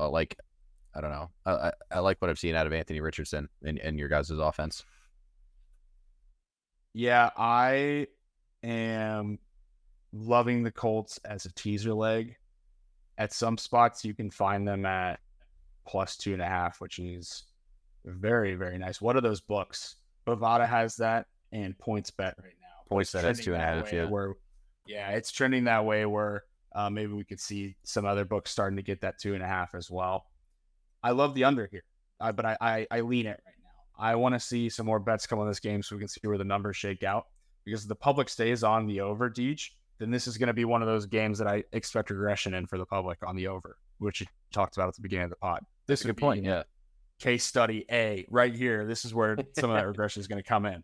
S1: I don't know. I like what I've seen out of Anthony Richardson and your guys' offense.
S2: Yeah, I am loving the Colts as a teaser leg. At some spots, you can find them at plus 2.5, which is very, very nice. What are those books? Bovada has that, and PointsBet right now.
S1: PointsBet has 2.5.
S2: Yeah, it's trending that way where maybe we could see some other books starting to get that 2.5 as well. I love the under here, but I lean it right now. I want to see some more bets come on this game so we can see where the numbers shake out. Because if the public stays on the over, Deej, then this is going to be one of those games that I expect regression in for the public on the over, which you talked about at the beginning of the pod.
S1: This is a good point, yeah.
S2: Case study A, right here. This is where some of that regression is going to come in.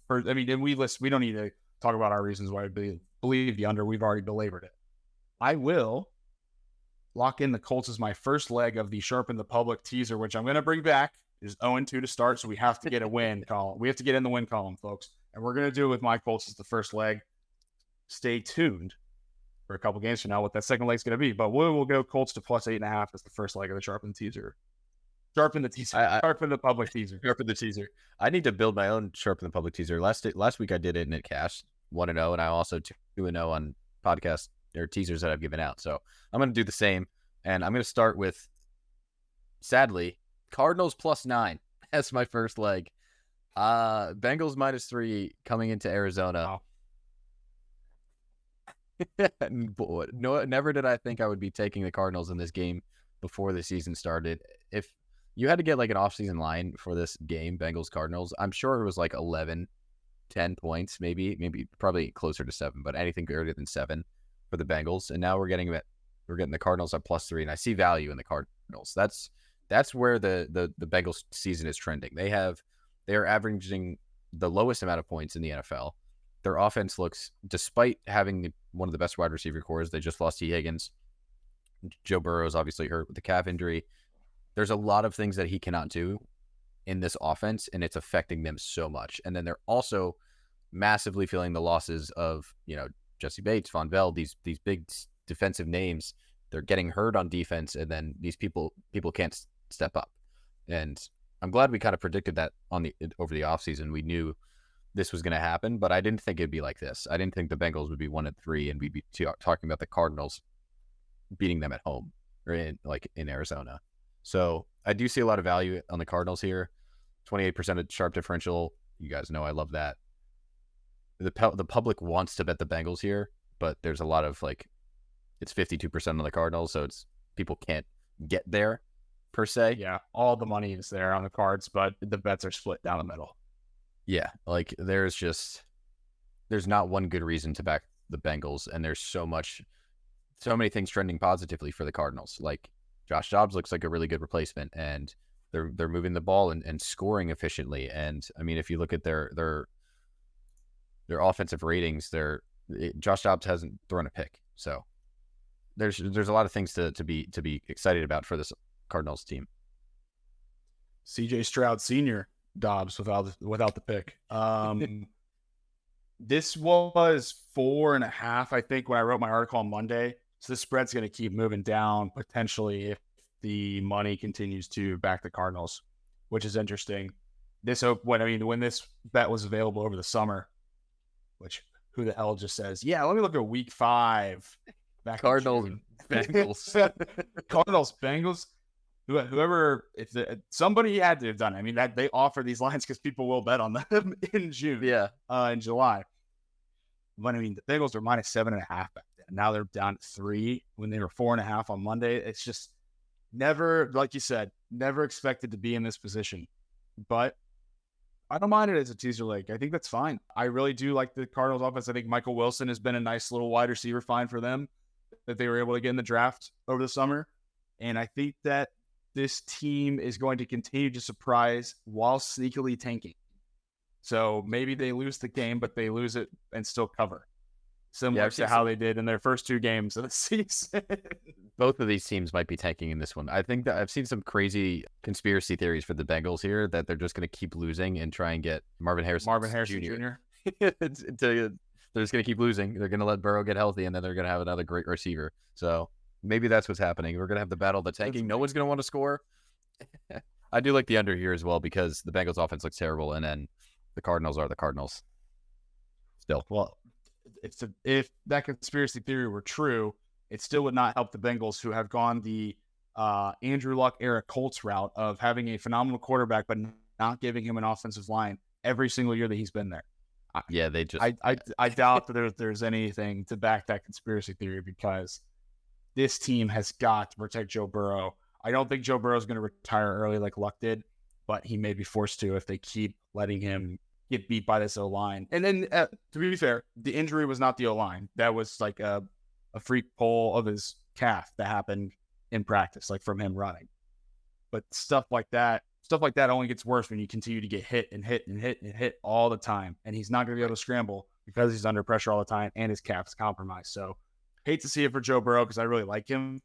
S2: We don't need to talk about our reasons why we believe the under. We've already belabored it. I will lock in the Colts as my first leg of the Sharpen the Public teaser, which I'm going to bring back. Is 0-2 to start, so we have to get a win column. We have to get in the win column, folks. And we're going to do it with my Colts as the first leg. Stay tuned for a couple games from now what that second leg's going to be. But we'll go Colts to plus 8.5 as the first leg of the Sharpen teaser. Sharpen the teaser. Sharpen the Public teaser.
S1: Sharpen the teaser. I need to build my own Sharpen the Public teaser. Last week I did it in it cash 1-0, and I also 2-0 on podcast or teasers that I've given out. So I'm going to do the same, and I'm going to start with, sadly, Cardinals plus 9 as my first leg. Bengals -3 coming into Arizona. Wow. No, never did I think I would be taking the Cardinals in this game before the season started. If you had to get like an offseason line for this game, Bengals-Cardinals, I'm sure it was like 11, 10 points, maybe probably closer to 7, but anything greater than 7 for the Bengals. And now we're getting the Cardinals at +3, and I see value in the Cardinals. That's where the Bengals season is trending. They are averaging the lowest amount of points in the NFL. Their offense looks, despite having one of the best wide receiver cores, they just lost T. Higgins. Joe Burrow is obviously hurt with the calf injury. There's a lot of things that he cannot do in this offense, and it's affecting them so much. And then they're also massively feeling the losses of, Jesse Bates, Von Bell, these big defensive names. They're getting hurt on defense, and then these people can't step up. And I'm glad we kind of predicted that over the offseason. We knew this was going to happen, but I didn't think it'd be like this. I didn't think the Bengals would be 1-3 and we'd be talking about the Cardinals beating them at home or in Arizona. So I do see a lot of value on the Cardinals here. 28% of sharp differential. You guys know I love that. The public wants to bet the Bengals here, but there's a lot of it's 52% on the Cardinals, so people can't get there per se.
S2: Yeah, all the money is there on the cards, but the bets are split down the middle.
S1: Yeah, there's not one good reason to back the Bengals, and there's so many things trending positively for the Cardinals. Like Josh Dobbs looks like a really good replacement, and they're moving the ball and scoring efficiently. And I mean, if you look at their offensive ratings, Josh Dobbs hasn't thrown a pick, so there's a lot of things to be excited about for this Cardinals team.
S2: CJ Stroud Sr. Dobbs without the pick. This was 4.5, I think, when I wrote my article on Monday. So this spread's going to keep moving down potentially if the money continues to back the Cardinals, which is interesting. When this bet was available over the summer, which who the hell just says, yeah, let me look at week 5. Back
S1: Cardinals Bengals.
S2: Cardinals Bengals. Whoever, somebody had to have done it. I mean, that they offer these lines because people will bet on them in June, in July. But I mean, the Bengals were -7.5 back then. Now they're down to 3 when they were 4.5 on Monday. It's just never, like you said, Never expected to be in this position, but I don't mind it as a teaser leg. I think that's fine. I really do like the Cardinals offense. I think Michael Wilson has been a nice little wide receiver find for them that they were able to get in the draft over the summer. And I think that this team is going to continue to surprise while sneakily tanking. So maybe they lose the game, but they lose it and still cover. Similar to how they did in their first 2 games of the season.
S1: Both of these teams might be tanking in this one. I think that I've seen some crazy conspiracy theories for the Bengals here that they're just going to keep losing and try and get Marvin Harrison Jr. They're just going to keep losing. They're going to let Burrow get healthy, and then they're going to have another great receiver. So maybe that's what's happening. We're going to have the battle of the tanking. No one's going to want to score. I do like the under here as well because the Bengals offense looks terrible, and then the Cardinals are the Cardinals. Still.
S2: Well, if that conspiracy theory were true, it still would not help the Bengals, who have gone the Andrew Luck era Colts route of having a phenomenal quarterback but not giving him an offensive line every single year that he's been there.
S1: Yeah, they just.
S2: I doubt that there's anything to back that conspiracy theory because this team has got to protect Joe Burrow. I don't think Joe Burrow is going to retire early like Luck did, but he may be forced to if they keep letting him get beat by this O-line. And then, to be fair, the injury was not the O-line. That was like a freak pull of his calf that happened in practice, like from him running. But stuff like that only gets worse when you continue to get hit and hit and hit and hit all the time. And he's not going to be able to scramble because he's under pressure all the time and his calf is compromised. So hate to see it for Joe Burrow because I really like him.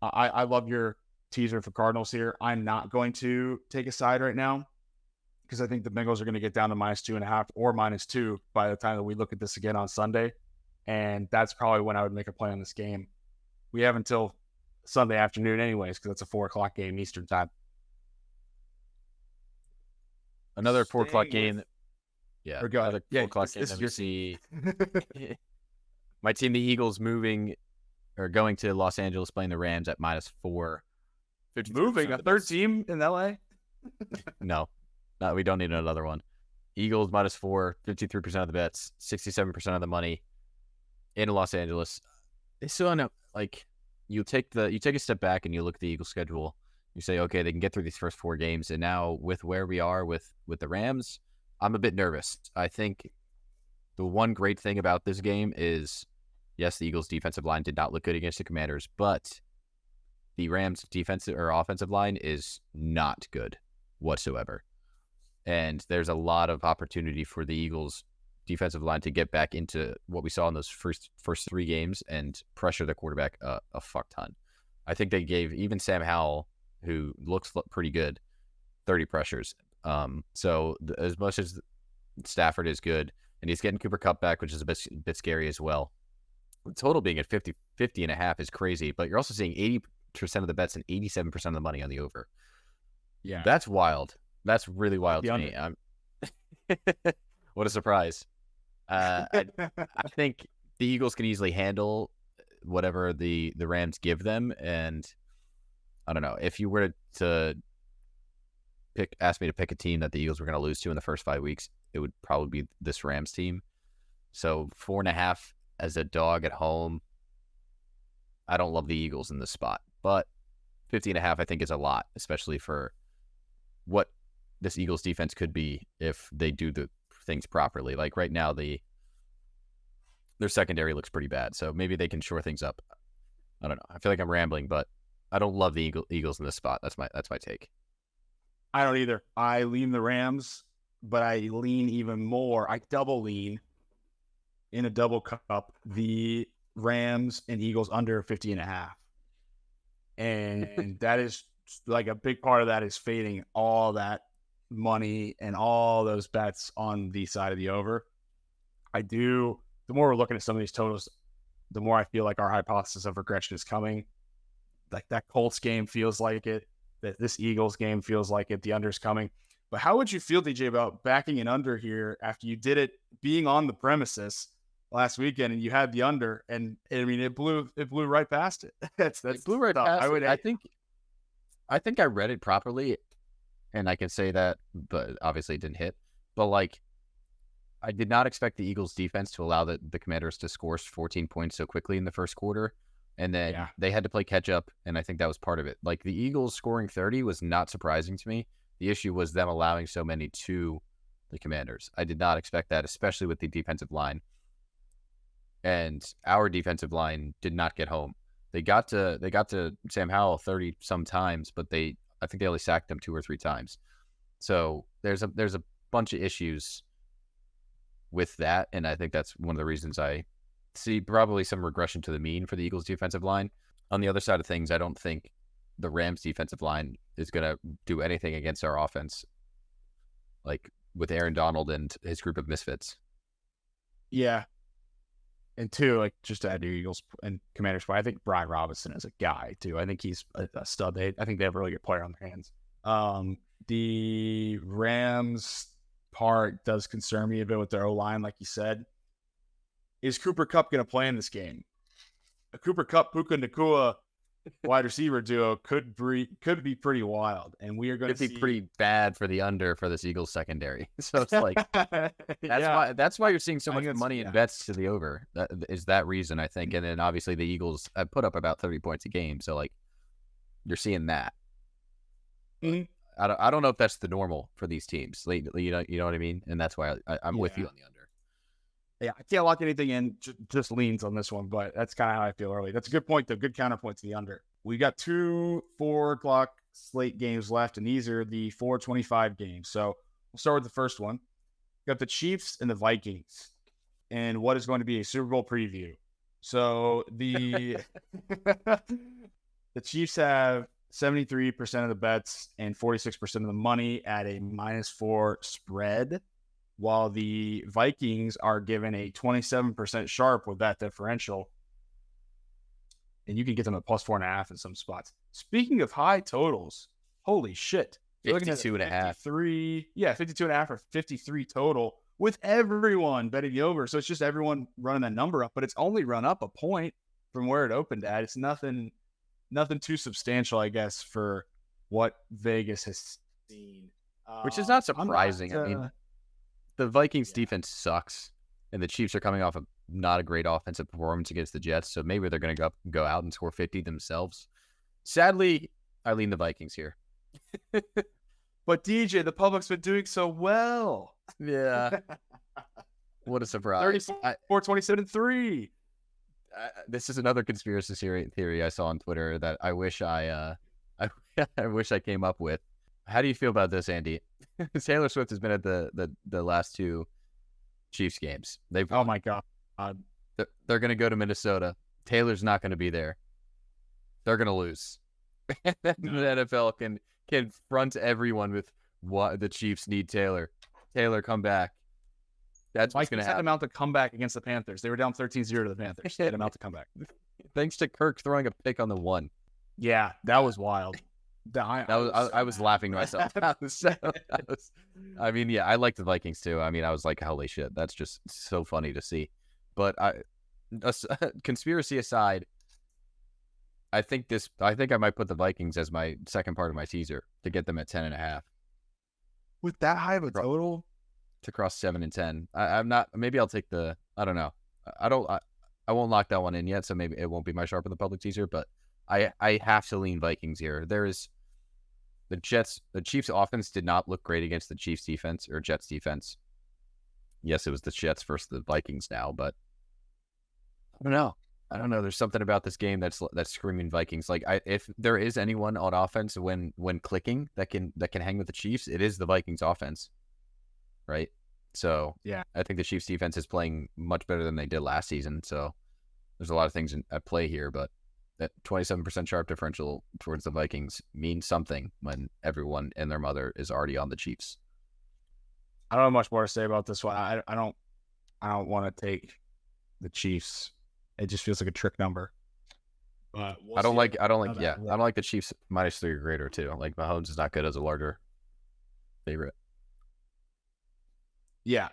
S2: I love your teaser for Cardinals here. I'm not going to take a side right now because I think the Bengals are going to get down to -2.5 or -2 by the time that we look at this again on Sunday. And that's probably when I would make a play on this game. We have until Sunday afternoon anyways because it's a 4 o'clock game Eastern time.
S1: Another 4 o'clock game. Yeah,
S2: another
S1: 4 o'clock game. Let me see. My team, the Eagles, going to Los Angeles playing the Rams at -4.
S2: Moving a third team in LA?
S1: No, we don't need another one. Eagles -4, 53% of the bets, 67% of the money in Los Angeles. They still end up you take a step back and you look at the Eagles schedule. You say, okay, they can get through these first 4 games, and now with where we are with the Rams, I'm a bit nervous. I think the one great thing about this game is, yes, the Eagles' defensive line did not look good against the Commanders, but the Rams' defensive or offensive line is not good whatsoever. And there's a lot of opportunity for the Eagles' defensive line to get back into what we saw in those first 3 games and pressure the quarterback a fuck ton. I think they gave even Sam Howell, who looks pretty good, 30 pressures. So as much as Stafford is good, and he's getting Cooper Kupp back, which is a bit scary as well. The total being at 50.5 is crazy, but you're also seeing 80% of the bets and 87% of the money on the over.
S2: Yeah,
S1: that's wild. That's really wild to me. What a surprise. I think the Eagles can easily handle whatever the Rams give them, and I don't know. If you were to ask me to pick a team that the Eagles were going to lose to in the first 5 weeks, it would probably be this Rams team. So 4.5 as a dog at home. I don't love the Eagles in this spot, but 50.5 I think is a lot, especially for what this Eagles defense could be if they do the things properly. Like right now, their secondary looks pretty bad, so maybe they can shore things up. I don't know. I feel like I'm rambling, but I don't love the Eagles in this spot. That's my take.
S2: I don't either. I lean the Rams, but I lean even more. I double lean in a double cup the Rams and Eagles under 50.5. And that is like a big part of that is fading all that money and all those bets on the side of the over. The more we're looking at some of these totals, the more I feel like our hypothesis of regression is coming. Like that Colts game feels like it, that this Eagles game feels like it, the under's coming. But how would you feel, DJ, about backing an under here after you did it being on the premises last weekend and you had the under, and I mean it blew right past it. It
S1: blew right past it. I think I read it properly, and I can say that, but obviously it didn't hit. But I did not expect the Eagles defense to allow the Commanders to score 14 points so quickly in the first quarter. And then they had to play catch up, and I think that was part of it. Like, the Eagles scoring 30 was not surprising to me. The issue was them allowing so many to the Commanders. I did not expect that, especially with the defensive line. And our defensive line did not get home. They got to Sam Howell 30 some times, but I think they only sacked him 2 or 3 times. So there's a bunch of issues with that, and I think that's one of the reasons I see probably some regression to the mean for the Eagles defensive line. On the other side of things, I don't think the Rams defensive line is going to do anything against our offense, like with Aaron Donald and his group of misfits.
S2: Yeah. And 2, like, just to add to Eagles and Commanders, I think Brian Robinson is a guy too. I think he's a stud. I think they have a really good player on their hands. The Rams part does concern me a bit with their O-line, like you said. Is Cooper Kupp going to play in this game? A Cooper Kupp, Puka Nacua wide receiver duo could be pretty wild, and we are going to
S1: be pretty bad for the under for this Eagles secondary. So it's like that's why you're seeing so much money in bets to the over. That is that reason, I think. And then obviously the Eagles have put up about 30 points a game, so like you're seeing that.
S2: Mm-hmm.
S1: I don't know if that's the normal for these teams. You know what I mean? And that's why I'm with you on the under.
S2: Yeah, I can't lock anything in, just leans on this one, but that's kind of how I feel early. That's a good point, though. Good counterpoint to the under. We got 2 4 o'clock slate games left, and these are the 4:25 games. So we'll start with the first one. We got the Chiefs and the Vikings, and what is going to be a Super Bowl preview. So the Chiefs have 73% of the bets and 46% of the money at a -4 spread, while the Vikings are given a 27% sharp with that differential. And you can get them at +4.5 in some spots. Speaking of high totals, holy shit.
S1: 52.5.
S2: Yeah, 52.5 or 53 total with everyone betting the over. So it's just everyone running that number up, but it's only run up a point from where it opened at. It's nothing too substantial, I guess, for what Vegas has seen.
S1: Which is not surprising. I mean, the Vikings defense sucks, and the Chiefs are coming off of not a great offensive performance against the Jets, so maybe they're going to go out and score 50 themselves. Sadly, I lean the Vikings here.
S2: But DJ, the public's been doing so well.
S1: Yeah. What a surprise.
S2: 34-27-3.
S1: This is another conspiracy theory I saw on Twitter that I wish I wish I came up with. How do you feel about this, Andy? Taylor Swift has been at the last 2 Chiefs games.
S2: Oh my God.
S1: They're going to go to Minnesota. Taylor's not going to be there. They're going to lose. And then the NFL can front everyone with what the Chiefs need Taylor. Taylor, come back. That's what's going to happen.
S2: Them out to come back against the Panthers. They were down 13-0 to the Panthers. They had them out to come back.
S1: Thanks to Kirk throwing a pick on the 1.
S2: Yeah, that was wild.
S1: I was laughing to myself. I mean, yeah, I like the Vikings too. I mean, I was like, holy shit, that's just so funny to see. But conspiracy aside, I think I might put the Vikings as my second part of my teaser to get them at 10.5.
S2: With that high of a total?
S1: To cross 7 and 10. I'm not, maybe I'll take I don't know. I won't lock that one in yet, so maybe it won't be my Sharpen the Public teaser, but I have to lean Vikings here. The Chiefs offense did not look great against the Chiefs defense or Jets defense. Yes, it was the Jets versus the Vikings now, but I don't know. There's something about this game that's screaming Vikings. Like if there is anyone on offense when clicking that can hang with the Chiefs, it is the Vikings offense. Right? So
S2: yeah,
S1: I think the Chiefs defense is playing much better than they did last season. So there's a lot of things at play here, but that 27% sharp differential towards the Vikings means something when everyone and their mother is already on the Chiefs.
S2: I don't have much more to say about this one. I don't want to take the Chiefs. It just feels like a trick number. But
S1: I don't like the Chiefs -3 or greater too. Like Mahomes is not good as a larger favorite.
S2: Yeah.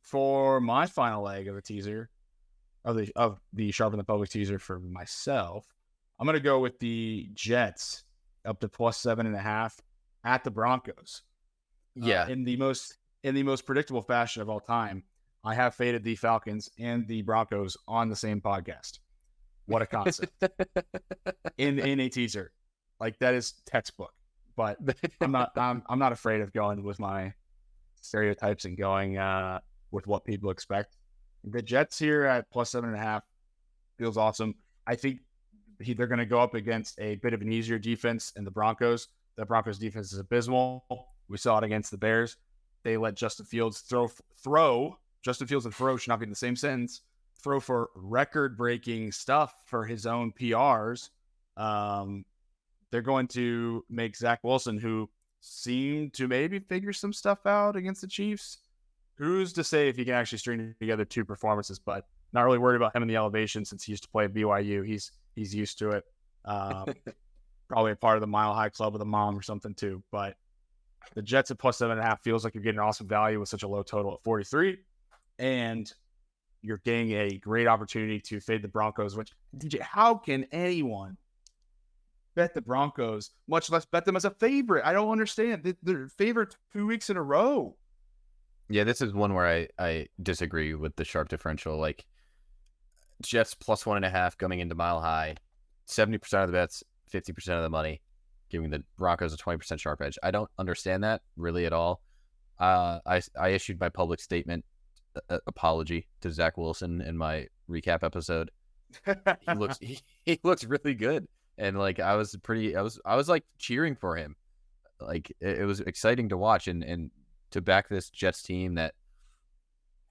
S2: For my final leg of a teaser, of the Sharpen the Public teaser for myself, I'm gonna go with the Jets up to +7.5 at the Broncos.
S1: Yeah.
S2: In the most predictable fashion of all time, I have faded the Falcons and the Broncos on the same podcast. What a concept in a teaser. Like, that is textbook. But I'm not afraid of going with my stereotypes and going with what people expect. The Jets here at +7.5 feels awesome. I think they're going to go up against a bit of an easier defense in the Broncos. The Broncos defense is abysmal. We saw it against the Bears. They let Justin Fields throw. Justin Fields and throw should not be in the same sentence. Throw for record-breaking stuff for his own PRs. They're going to make Zach Wilson, who seemed to maybe figure some stuff out against the Chiefs. Who's to say if he can actually string together two performances? But not really worried about him in the elevation since he used to play at BYU. He's used to it. Probably a part of the Mile High Club with a mom or something too. But the Jets at +7.5 feels like you're getting awesome value with such a low total at 43. And you're getting a great opportunity to fade the Broncos, which, DJ, how can anyone bet the Broncos, much less bet them as a favorite? I don't understand. They're favorite 2 weeks in a row.
S1: Yeah, this is one where I disagree with the sharp differential. Like, Jets +1.5 going into Mile High, 70% of the bets, 50% of the money, giving the Broncos a 20% sharp edge. I don't understand that really at all. I issued my public statement apology to Zach Wilson in my recap episode. He looks really good, and like I was like cheering for him. Like it was exciting to watch and to back this Jets team that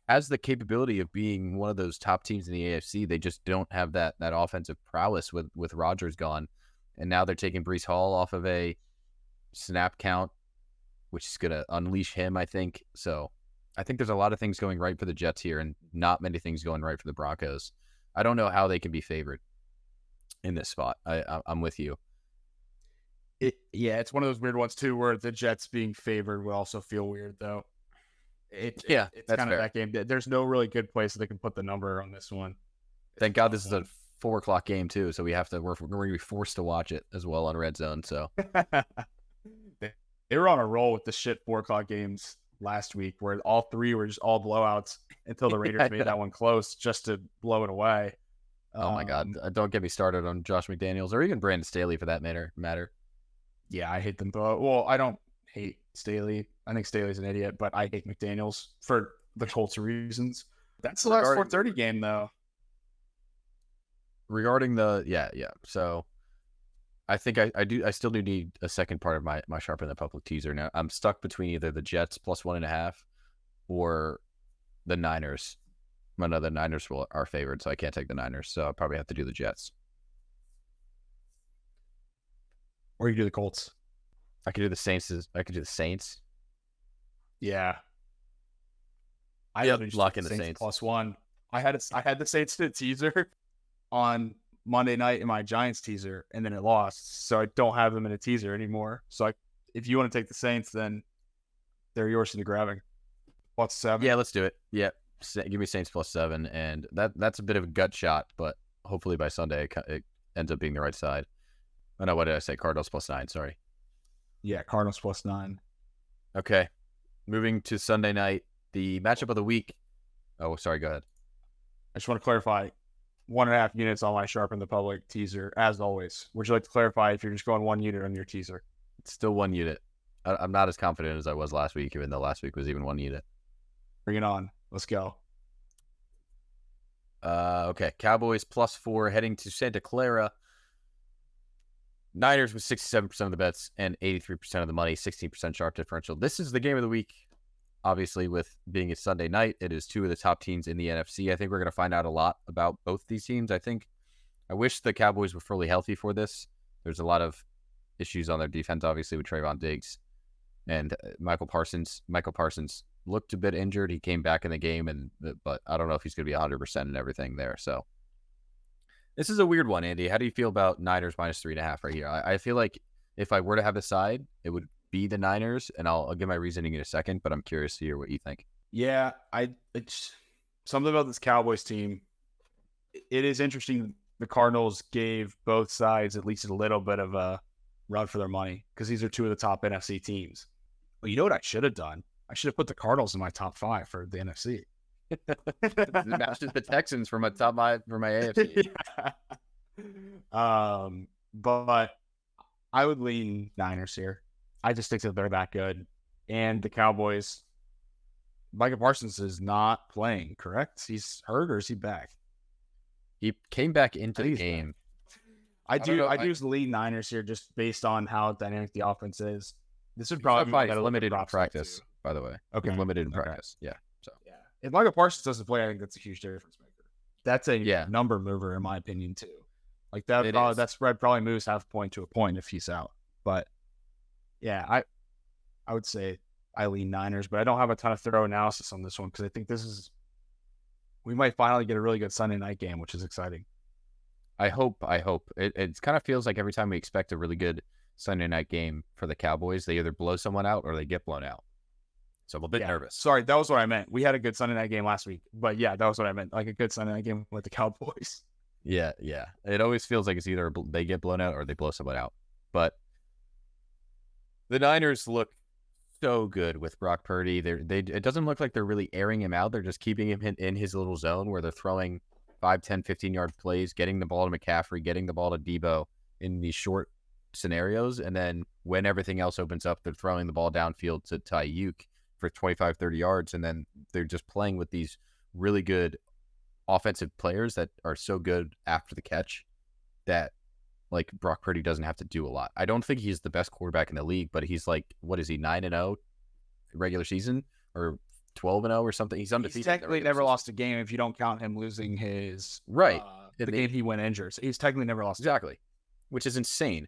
S1: has the capability of being one of those top teams in the AFC. They just don't have that offensive prowess with Rodgers gone, and now they're taking Breece Hall off of a snap count, which is gonna unleash him, I think. So I think there's a lot of things going right for the Jets here and not many things going right for the Broncos. I don't know how they can be favored in this spot. I'm with you.
S2: It's one of those weird ones too, where the Jets being favored would also feel weird though. It's kind of that game. There's no really good place that they can put the number on this one.
S1: Thank God this is a 4:00 game too, so we're going to be forced to watch it as well on Red Zone. So
S2: they were on a roll with the shit 4:00 games last week, where all three were just all blowouts until the Raiders made that one close just to blow it away.
S1: Oh my God! Don't get me started on Josh McDaniels or even Brandon Staley for that matter.
S2: Yeah, I hate them both. Well, I don't hate Staley. I think Staley's an idiot, but I hate McDaniels for the Colts reasons. That's the last 4:30 game, though.
S1: Regarding so I think I still do need a second part of my Sharpen the Public teaser. Now I'm stuck between either the Jets +1.5 or the Niners. I know the Niners are favored, so I can't take the Niners, so I'll probably have to do the Jets.
S2: Or you do the Colts.
S1: I could do the Saints.
S2: Yeah.
S1: Lock in the Saints
S2: +1. I had the Saints to teaser on Monday night in my Giants teaser, and then it lost, so I don't have them in a teaser anymore. So if you want to take the Saints, then they're yours to the grabbing. +7.
S1: Yeah, let's do it. Yeah, give me Saints +7, and that's a bit of a gut shot, but hopefully by Sunday it ends up being the right side. Oh no, what did I say? Cardinals +9. Sorry.
S2: Yeah, Cardinals +9.
S1: Okay, moving to Sunday night, the matchup of the week. Oh, sorry. Go ahead.
S2: I just want to clarify. 1.5 units on my Sharpen the Public teaser, as always. Would you like to clarify if you're just going 1 unit on your teaser?
S1: It's still 1 unit. I'm not as confident as I was last week, even though last week was even 1 unit.
S2: Bring it on. Let's go.
S1: Okay, Cowboys +4 heading to Santa Clara. Niners with 67% of the bets and 83% of the money, 16% sharp differential. This is the game of the week. Obviously, with being a Sunday night, it is two of the top teams in the NFC. I think we're going to find out a lot about both these teams. I wish the Cowboys were fully healthy for this. There's a lot of issues on their defense, obviously, with Trayvon Diggs and Michael Parsons. Michael Parsons looked a bit injured. He came back in the game, but I don't know if he's going to be 100% and everything there. So this is a weird one, Andy. How do you feel about Niners -3.5 right here? I feel like if I were to have a side, it would be the Niners, and I'll give my reasoning in a second, but I'm curious to hear what you think.
S2: Yeah, it's something about this Cowboys team. It is interesting. The Cardinals gave both sides at least a little bit of a run for their money because these are two of the top NFC teams. Well, you know what I should have done? I should have put the Cardinals in my top 5 for the NFC.
S1: Matches the Texans for my top 5 for my AFC.
S2: Yeah. But I would lean Niners here. I just think that they're that good. And the Cowboys, Micah Parsons is not playing, correct? He's hurt or is he back?
S1: He came back into the game.
S2: I do lean Niners here just based on how dynamic the offense is. This would probably be
S1: limited in practice, by the way.
S2: Okay.
S1: He's limited in practice. Yeah. So
S2: yeah. If Micah Parsons doesn't play, I think that's a huge difference maker. That's a number mover in my opinion too. Like that spread probably moves half a point to a point if he's out. But yeah, I would say I lean Niners, but I don't have a ton of thorough analysis on this one because I think we might finally get a really good Sunday night game, which is exciting.
S1: I hope. It kind of feels like every time we expect a really good Sunday night game for the Cowboys, they either blow someone out or they get blown out. So I'm a bit nervous.
S2: Sorry, that was what I meant. We had a good Sunday night game last week, but yeah, that was what I meant. Like a good Sunday night game with the Cowboys.
S1: Yeah. It always feels like it's either they get blown out or they blow someone out. But the Niners look so good with Brock Purdy. It doesn't look like they're really airing him out. They're just keeping him in his little zone where they're throwing 5, 10, 15-yard plays, getting the ball to McCaffrey, getting the ball to Debo in these short scenarios. And then when everything else opens up, they're throwing the ball downfield to Ayuk for 25, 30 yards. And then they're just playing with these really good offensive players that are so good after the catch that like Brock Purdy doesn't have to do a lot. I don't think he's the best quarterback in the league, but he's like, what is he, 9-0 regular season or 12-0 or something? He's undefeated.
S2: He's technically never lost a game if you don't count him losing his the game he went injured. So he's technically never lost.
S1: Exactly, which is insane.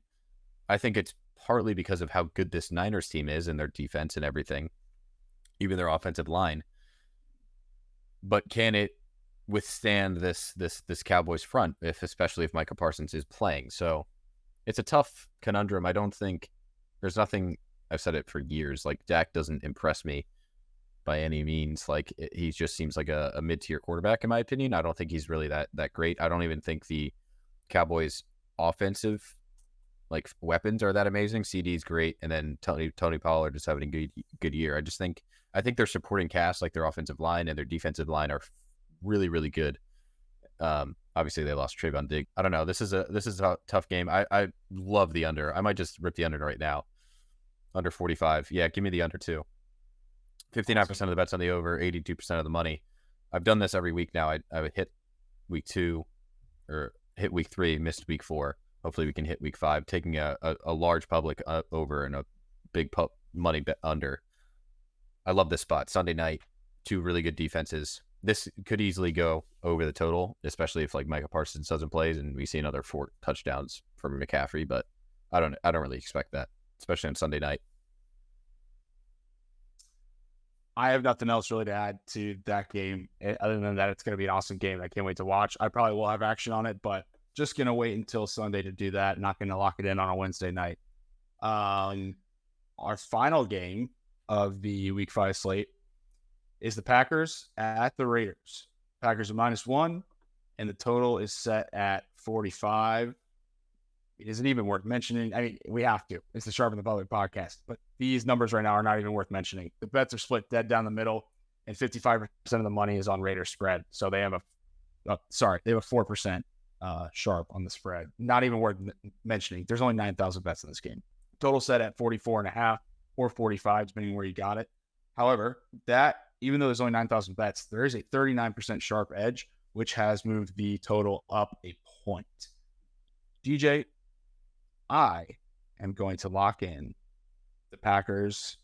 S1: I think it's partly because of how good this Niners team is and their defense and everything, even their offensive line. But can it withstand this Cowboys front, especially if Micah Parsons is playing? So it's a tough conundrum. I don't think there's nothing. I've said it for years. Like Dak doesn't impress me by any means. Like he just seems like a mid-tier quarterback in my opinion. I don't think he's really that great. I don't even think the Cowboys offensive like weapons are that amazing. CD's great, and then Tony Pollard is having a good year. I think their supporting cast, like their offensive line and their defensive line, are really, really good. Obviously they lost Trayvon Diggs. I don't know. This is a tough game. I love the under. I might just rip the under right now. Under 45. Yeah, give me the under too. 59% of the bets on the over, 82% of the money. I've done this every week now. I hit week 2 or hit week 3, missed week 4. Hopefully we can hit week 5, taking a large public over and a big money bet under. I love this spot. Sunday night, 2 really good defenses. This could easily go over the total, especially if like Micah Parsons doesn't play and we see another 4 touchdowns from McCaffrey. But I don't really expect that, especially on Sunday night.
S2: I have nothing else really to add to that game other than that it's going to be an awesome game. I can't wait to watch. I probably will have action on it, but just going to wait until Sunday to do that. Not going to lock it in on a Wednesday night. Our final game of the Week 5 slate is the Packers at the Raiders. Packers are -1, and the total is set at 45. It isn't even worth mentioning. I mean, we have to. It's the Sharpen the Public podcast. But these numbers right now are not even worth mentioning. The bets are split dead down the middle, and 55% of the money is on Raiders spread. So they have a 4% sharp on the spread. Not even worth mentioning. There's only 9,000 bets in this game. Total set at 44.5 or 45, depending where you got it. However, even though there's only 9,000 bets, there is a 39% sharp edge, which has moved the total up a point. DJ, I am going to lock in the Packers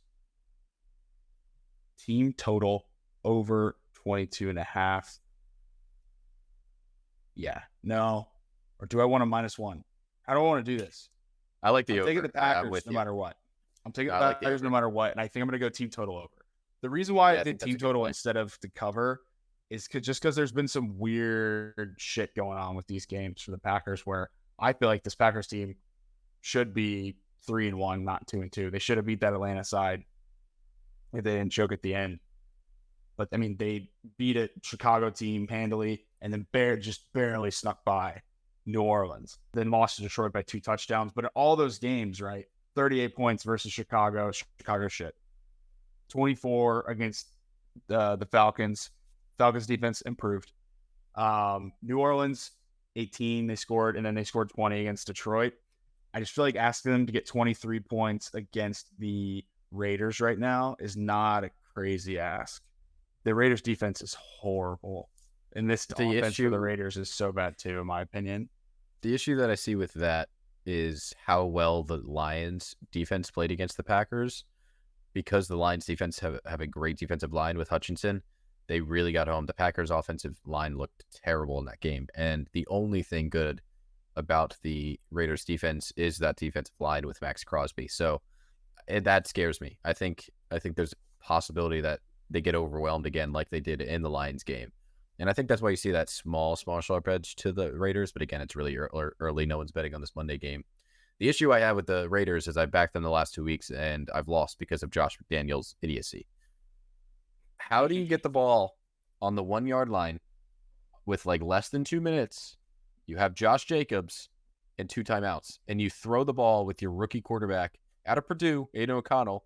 S2: team total over 22.5. Yeah, no. Or do I want a -1? How do I want to do this?
S1: I like the
S2: I'm
S1: over.
S2: taking the Packers no matter what. I'm taking the Packers no matter what, and I think I'm going to go team total over. The reason why I did team total instead of the cover is because there's been some weird shit going on with these games for the Packers where I feel like this Packers team should be 3-1, not 2-2. They should have beat that Atlanta side if they didn't choke at the end. But, I mean, they beat a Chicago team handily and then just barely snuck by New Orleans. Then lost to Detroit by 2 touchdowns. But in all those games, right, 38 points versus Chicago shit. 24 against the Falcons. Falcons defense improved. New Orleans 18 they scored, and then they scored 20 against Detroit. I just feel like asking them to get 23 points against the Raiders right now is not a crazy ask. The Raiders defense is horrible. And this offense for the Raiders is so bad too, in my opinion.
S1: The issue that I see with that is how well the Lions defense played against the Packers. Because the Lions defense have a great defensive line with Hutchinson, they really got home. The Packers offensive line looked terrible in that game. And the only thing good about the Raiders defense is that defensive line with Max Crosby. So that scares me. I think there's a possibility that they get overwhelmed again like they did in the Lions game. And I think that's why you see that small sharp edge to the Raiders. But again, it's really early. No one's betting on this Monday game. The issue I have with the Raiders is I've backed them the last 2 weeks, and I've lost because of Josh McDaniels' idiocy. How do you get the ball on the 1 yard line with like less than 2 minutes? You have Josh Jacobs and 2 timeouts, and you throw the ball with your rookie quarterback out of Purdue, Aiden O'Connell,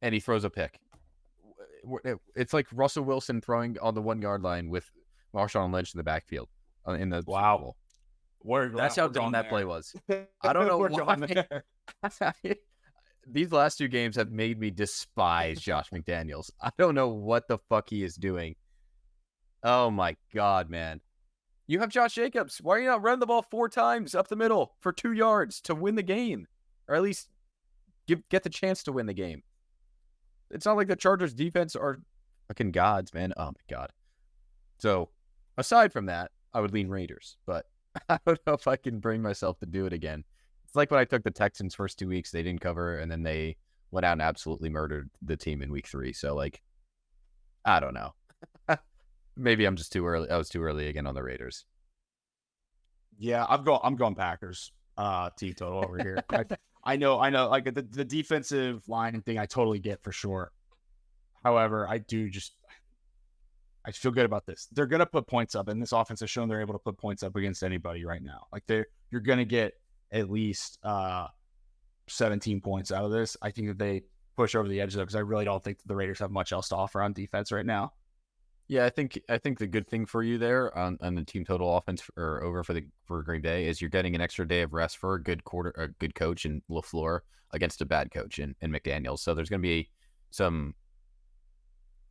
S1: and he throws a pick. It's like Russell Wilson throwing on the 1 yard line with Marshawn Lynch in the backfield in the Super Bowl. That's how dumb that play was. I don't know why. These last 2 games have made me despise Josh McDaniels. I don't know what the fuck he is doing. Oh my God, man. You have Josh Jacobs. Why are you not running the ball 4 times up the middle for 2 yards to win the game? Or at least get the chance to win the game. It's not like the Chargers defense are fucking gods, man. Oh my God. So aside from that, I would lean Raiders, but I don't know if I can bring myself to do it again. It's like when I took the Texans first 2 weeks, they didn't cover, and then they went out and absolutely murdered the team in week 3. So like, I don't know. Maybe I'm just too early. I was too early again on the Raiders.
S2: Yeah, I'm going Packers. Team total over here. I know. Like the defensive line thing, I totally get for sure. However, I feel good about this. They're gonna put points up, and this offense has shown they're able to put points up against anybody right now. Like you're gonna get at least 17 points out of this. I think that they push over the edge though, because I really don't think that the Raiders have much else to offer on defense right now.
S1: Yeah, I think the good thing for you there on the team total offense or over for Green Bay is you're getting an extra day of rest for a good coach in LaFleur against a bad coach in McDaniels. So there's going to be some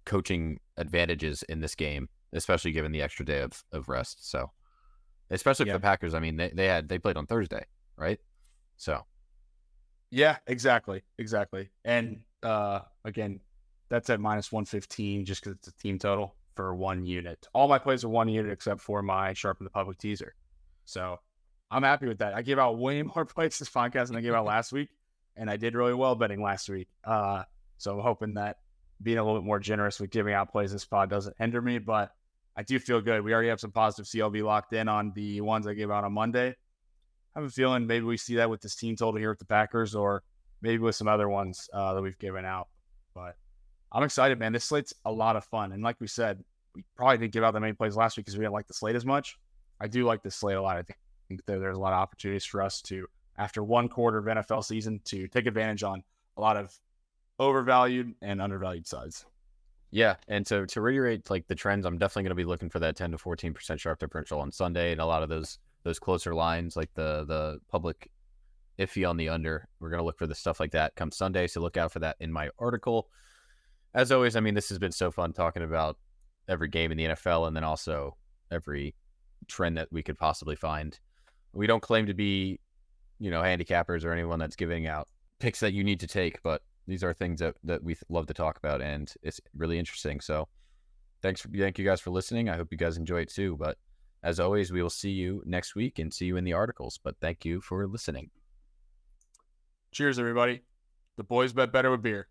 S1: coaching advantages in this game, especially given the extra day of rest. So especially for the Packers, I mean they played on Thursday, right? So
S2: yeah, exactly. And again, that's at -115 just because it's a team total for 1 unit. All my plays are 1 unit except for my Sharpen the Public teaser. So I'm happy with that. I gave out way more plays this podcast than I gave out last week, and I did really well betting last week. So I'm hoping that being a little bit more generous with giving out plays this pod doesn't hinder me, but I do feel good. We already have some positive CLB locked in on the ones I gave out on Monday. I have a feeling maybe we see that with this team total here with the Packers, or maybe with some other ones that we've given out. But I'm excited, man. This slate's a lot of fun. And like we said, we probably didn't give out that many plays last week because we didn't like the slate as much. I do like this slate a lot. I think there's a lot of opportunities for us to, after 1 quarter of NFL season, to take advantage on a lot of overvalued and undervalued sides.
S1: Yeah, and to reiterate like the trends, I'm definitely going to be looking for that 10 to 14% sharp differential on Sunday, and a lot of those closer lines like the public iffy on the under. We're going to look for the stuff like that come Sunday, so look out for that in my article. As always, I mean, this has been so fun talking about every game in the NFL and then also every trend that we could possibly find. We don't claim to be, handicappers or anyone that's giving out picks that you need to take, but these are things that we love to talk about, and it's really interesting. So thank you guys for listening. I hope you guys enjoy it too. But as always, we will see you next week and see you in the articles. But thank you for listening.
S2: Cheers, everybody. The boys bet better with beer.